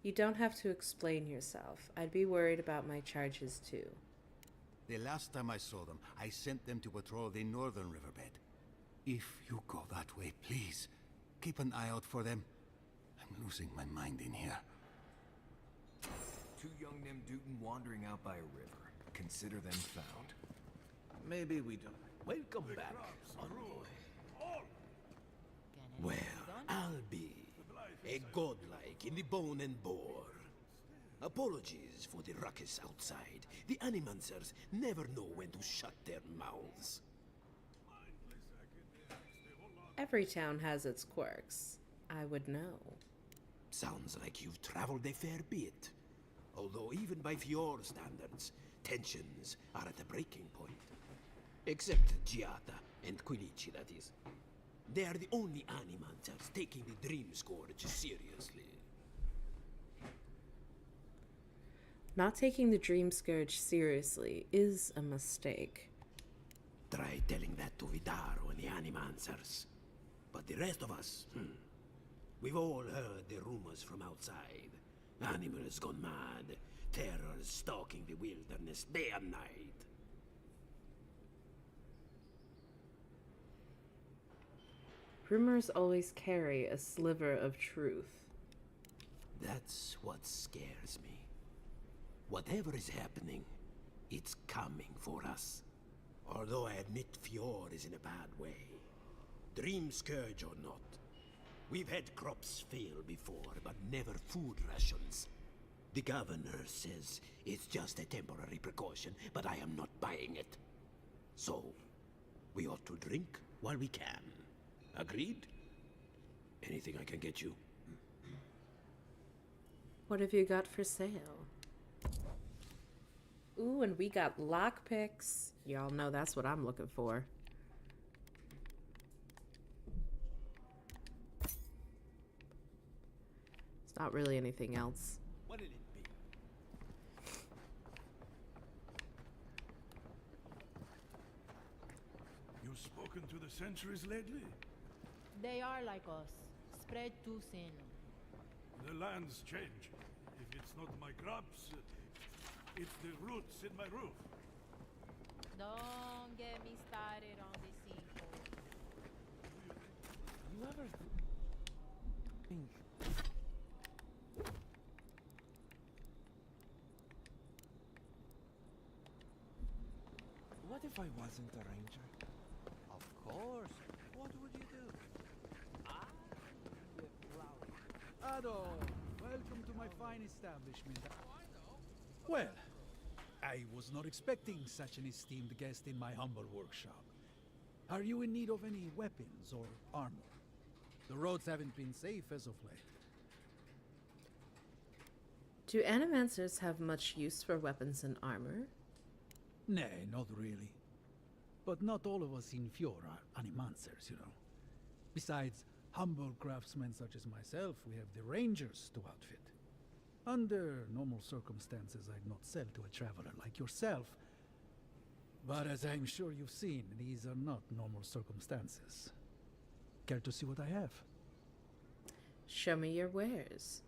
You don't have to explain yourself. I'd be worried about my charges too. The last time I saw them, I sent them to patrol the northern riverbed. If you go that way, please, keep an eye out for them. I'm losing my mind in here. 2 young Nemdutin wandering out by a river. Consider them found. Maybe we don't. Welcome back, envoy. Well, I'll be a godlike in the bone and bore. Apologies for the ruckus outside. The animancers never know when to shut their mouths. Every town has its quirks. I would know. Sounds like you've traveled a fair bit. Although even by Fior standards, tensions are at a breaking point. Except Giata and Quinici, that is. They are the only animancers taking the Dream Scourge seriously. Not taking the Dream Scourge seriously is a mistake. Try telling that to Vidaro and the Animancers. But the rest of us, we've all heard the rumors from outside. Animals gone mad, terror stalking the wilderness day and night. Rumors always carry a sliver of truth. That's what scares me. Whatever is happening, it's coming for us. Although I admit Fjord is in a bad way. Dream Scourge or not, we've had crops fail before, but never food rations. The governor says it's just a temporary precaution, but I am not buying it. So, we ought to drink while we can. Agreed? Anything I can get you? What have you got for sale? Ooh, and we got lockpicks. Y'all know that's what I'm looking for. It's not really anything else. What'll it be? You've spoken to the sentries lately? They are like us, spread too thin. The lands change. If it's not my crops, it's the roots in my roof. Don't get me started on this sinkhole. You ever think... What if I wasn't a ranger? Of course. What would you do? The flower. Ado, welcome to my fine establishment. Well, I was not expecting such an esteemed guest in my humble workshop. Are you in need of any weapons or armor? The roads haven't been safe as of late. Do animancers have much use for weapons and armor? Nay, not really. But not all of us in Fjord are animancers, you know. Besides humble craftsmen such as myself, we have the rangers to outfit. Under normal circumstances, I'd not sell to a traveler like yourself. But as I'm sure you've seen, these are not normal circumstances. Care to see what I have? Show me your wares.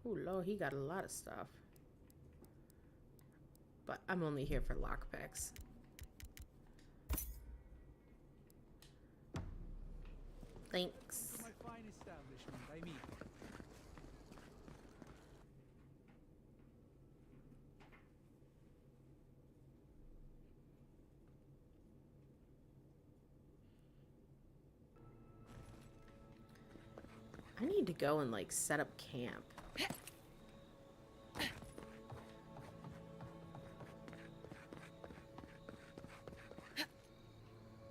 Ooh, Lord, he got a lot of stuff. But I'm only here for lockpicks. Thanks. To my fine establishment, I mean. I need to go and like set up camp.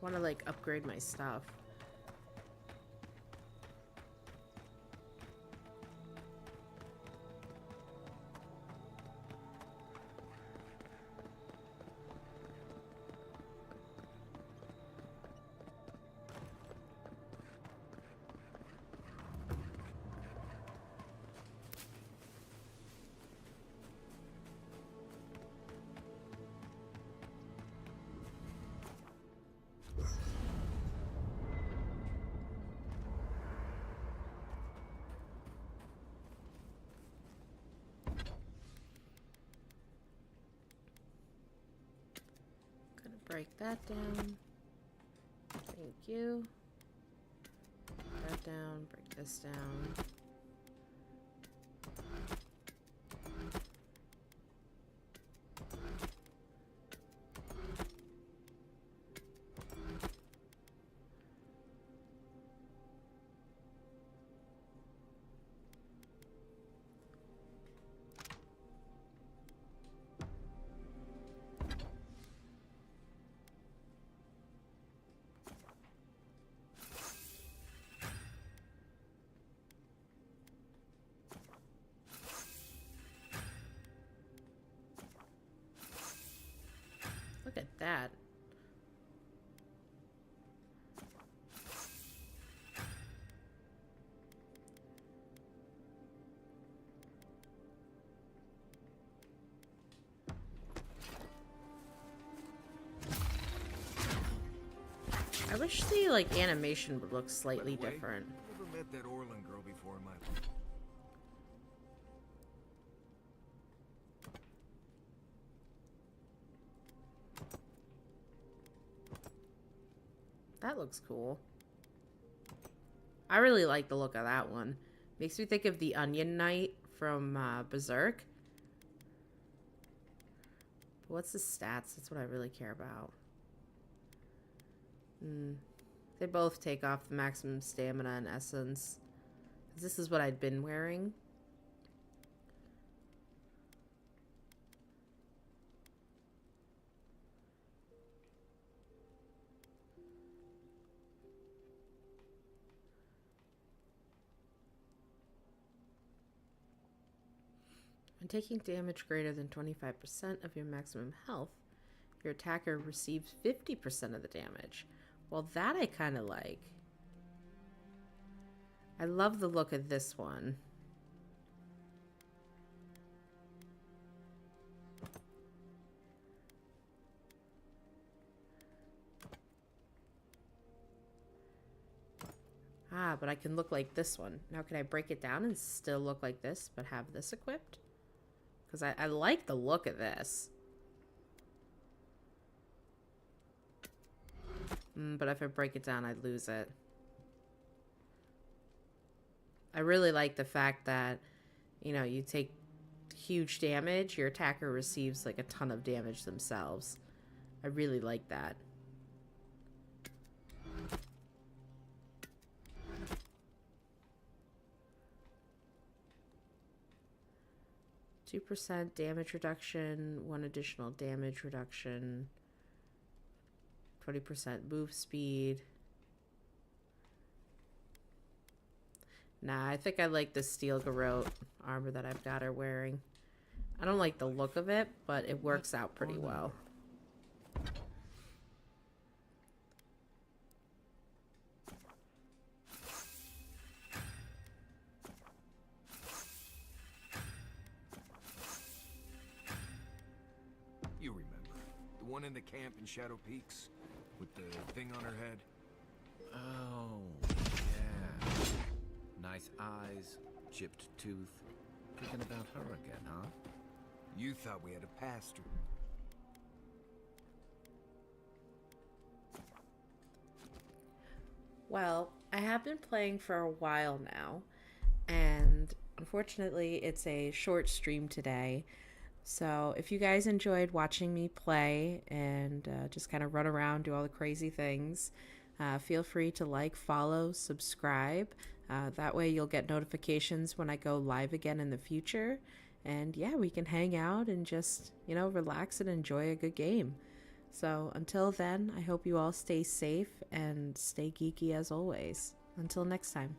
Want to like upgrade my stuff. Break that down. Thank you. Break that down. Break this down. Look at that. I wish the like animation would look slightly By the way, different. Never met that Orlan girl before in my life. That looks cool. I really like the look of that one. Makes me think of the Onion Knight from Berserk. But what's the stats? That's what I really care about. They both take off the maximum stamina and essence. This is what I'd been wearing. When taking damage greater than 25% of your maximum health, your attacker receives 50% of the damage. Well, that I kind of like. I love the look of this one. Ah, but I can look like this one. Now, can I break it down and still look like this, but have this equipped? Because I like the look of this. But if I break it down, I'd lose it. I really like the fact that, you know, you take huge damage, your attacker receives like a ton of damage themselves. I really like that. %2 damage reduction, 1 additional damage reduction, 20% move speed. Nah, I think I like the steel garrote armor that I've got her wearing. I don't like the look of it, but it works out pretty well. You remember. The one in the camp in Shadow Peaks? With the thing on her head? Oh, yeah. Nice eyes, chipped tooth. Thinking about her again, huh? You thought we had a pastor. Well, I have been playing for a while now, and unfortunately it's a short stream today. So if you guys enjoyed watching me play and just kind of run around, do all the crazy things, feel free to like, follow, subscribe. That way you'll get notifications when I go live again in the future. And yeah, we can hang out and just, you know, relax and enjoy a good game. So until then, I hope you all stay safe and stay geeky as always. Until next time.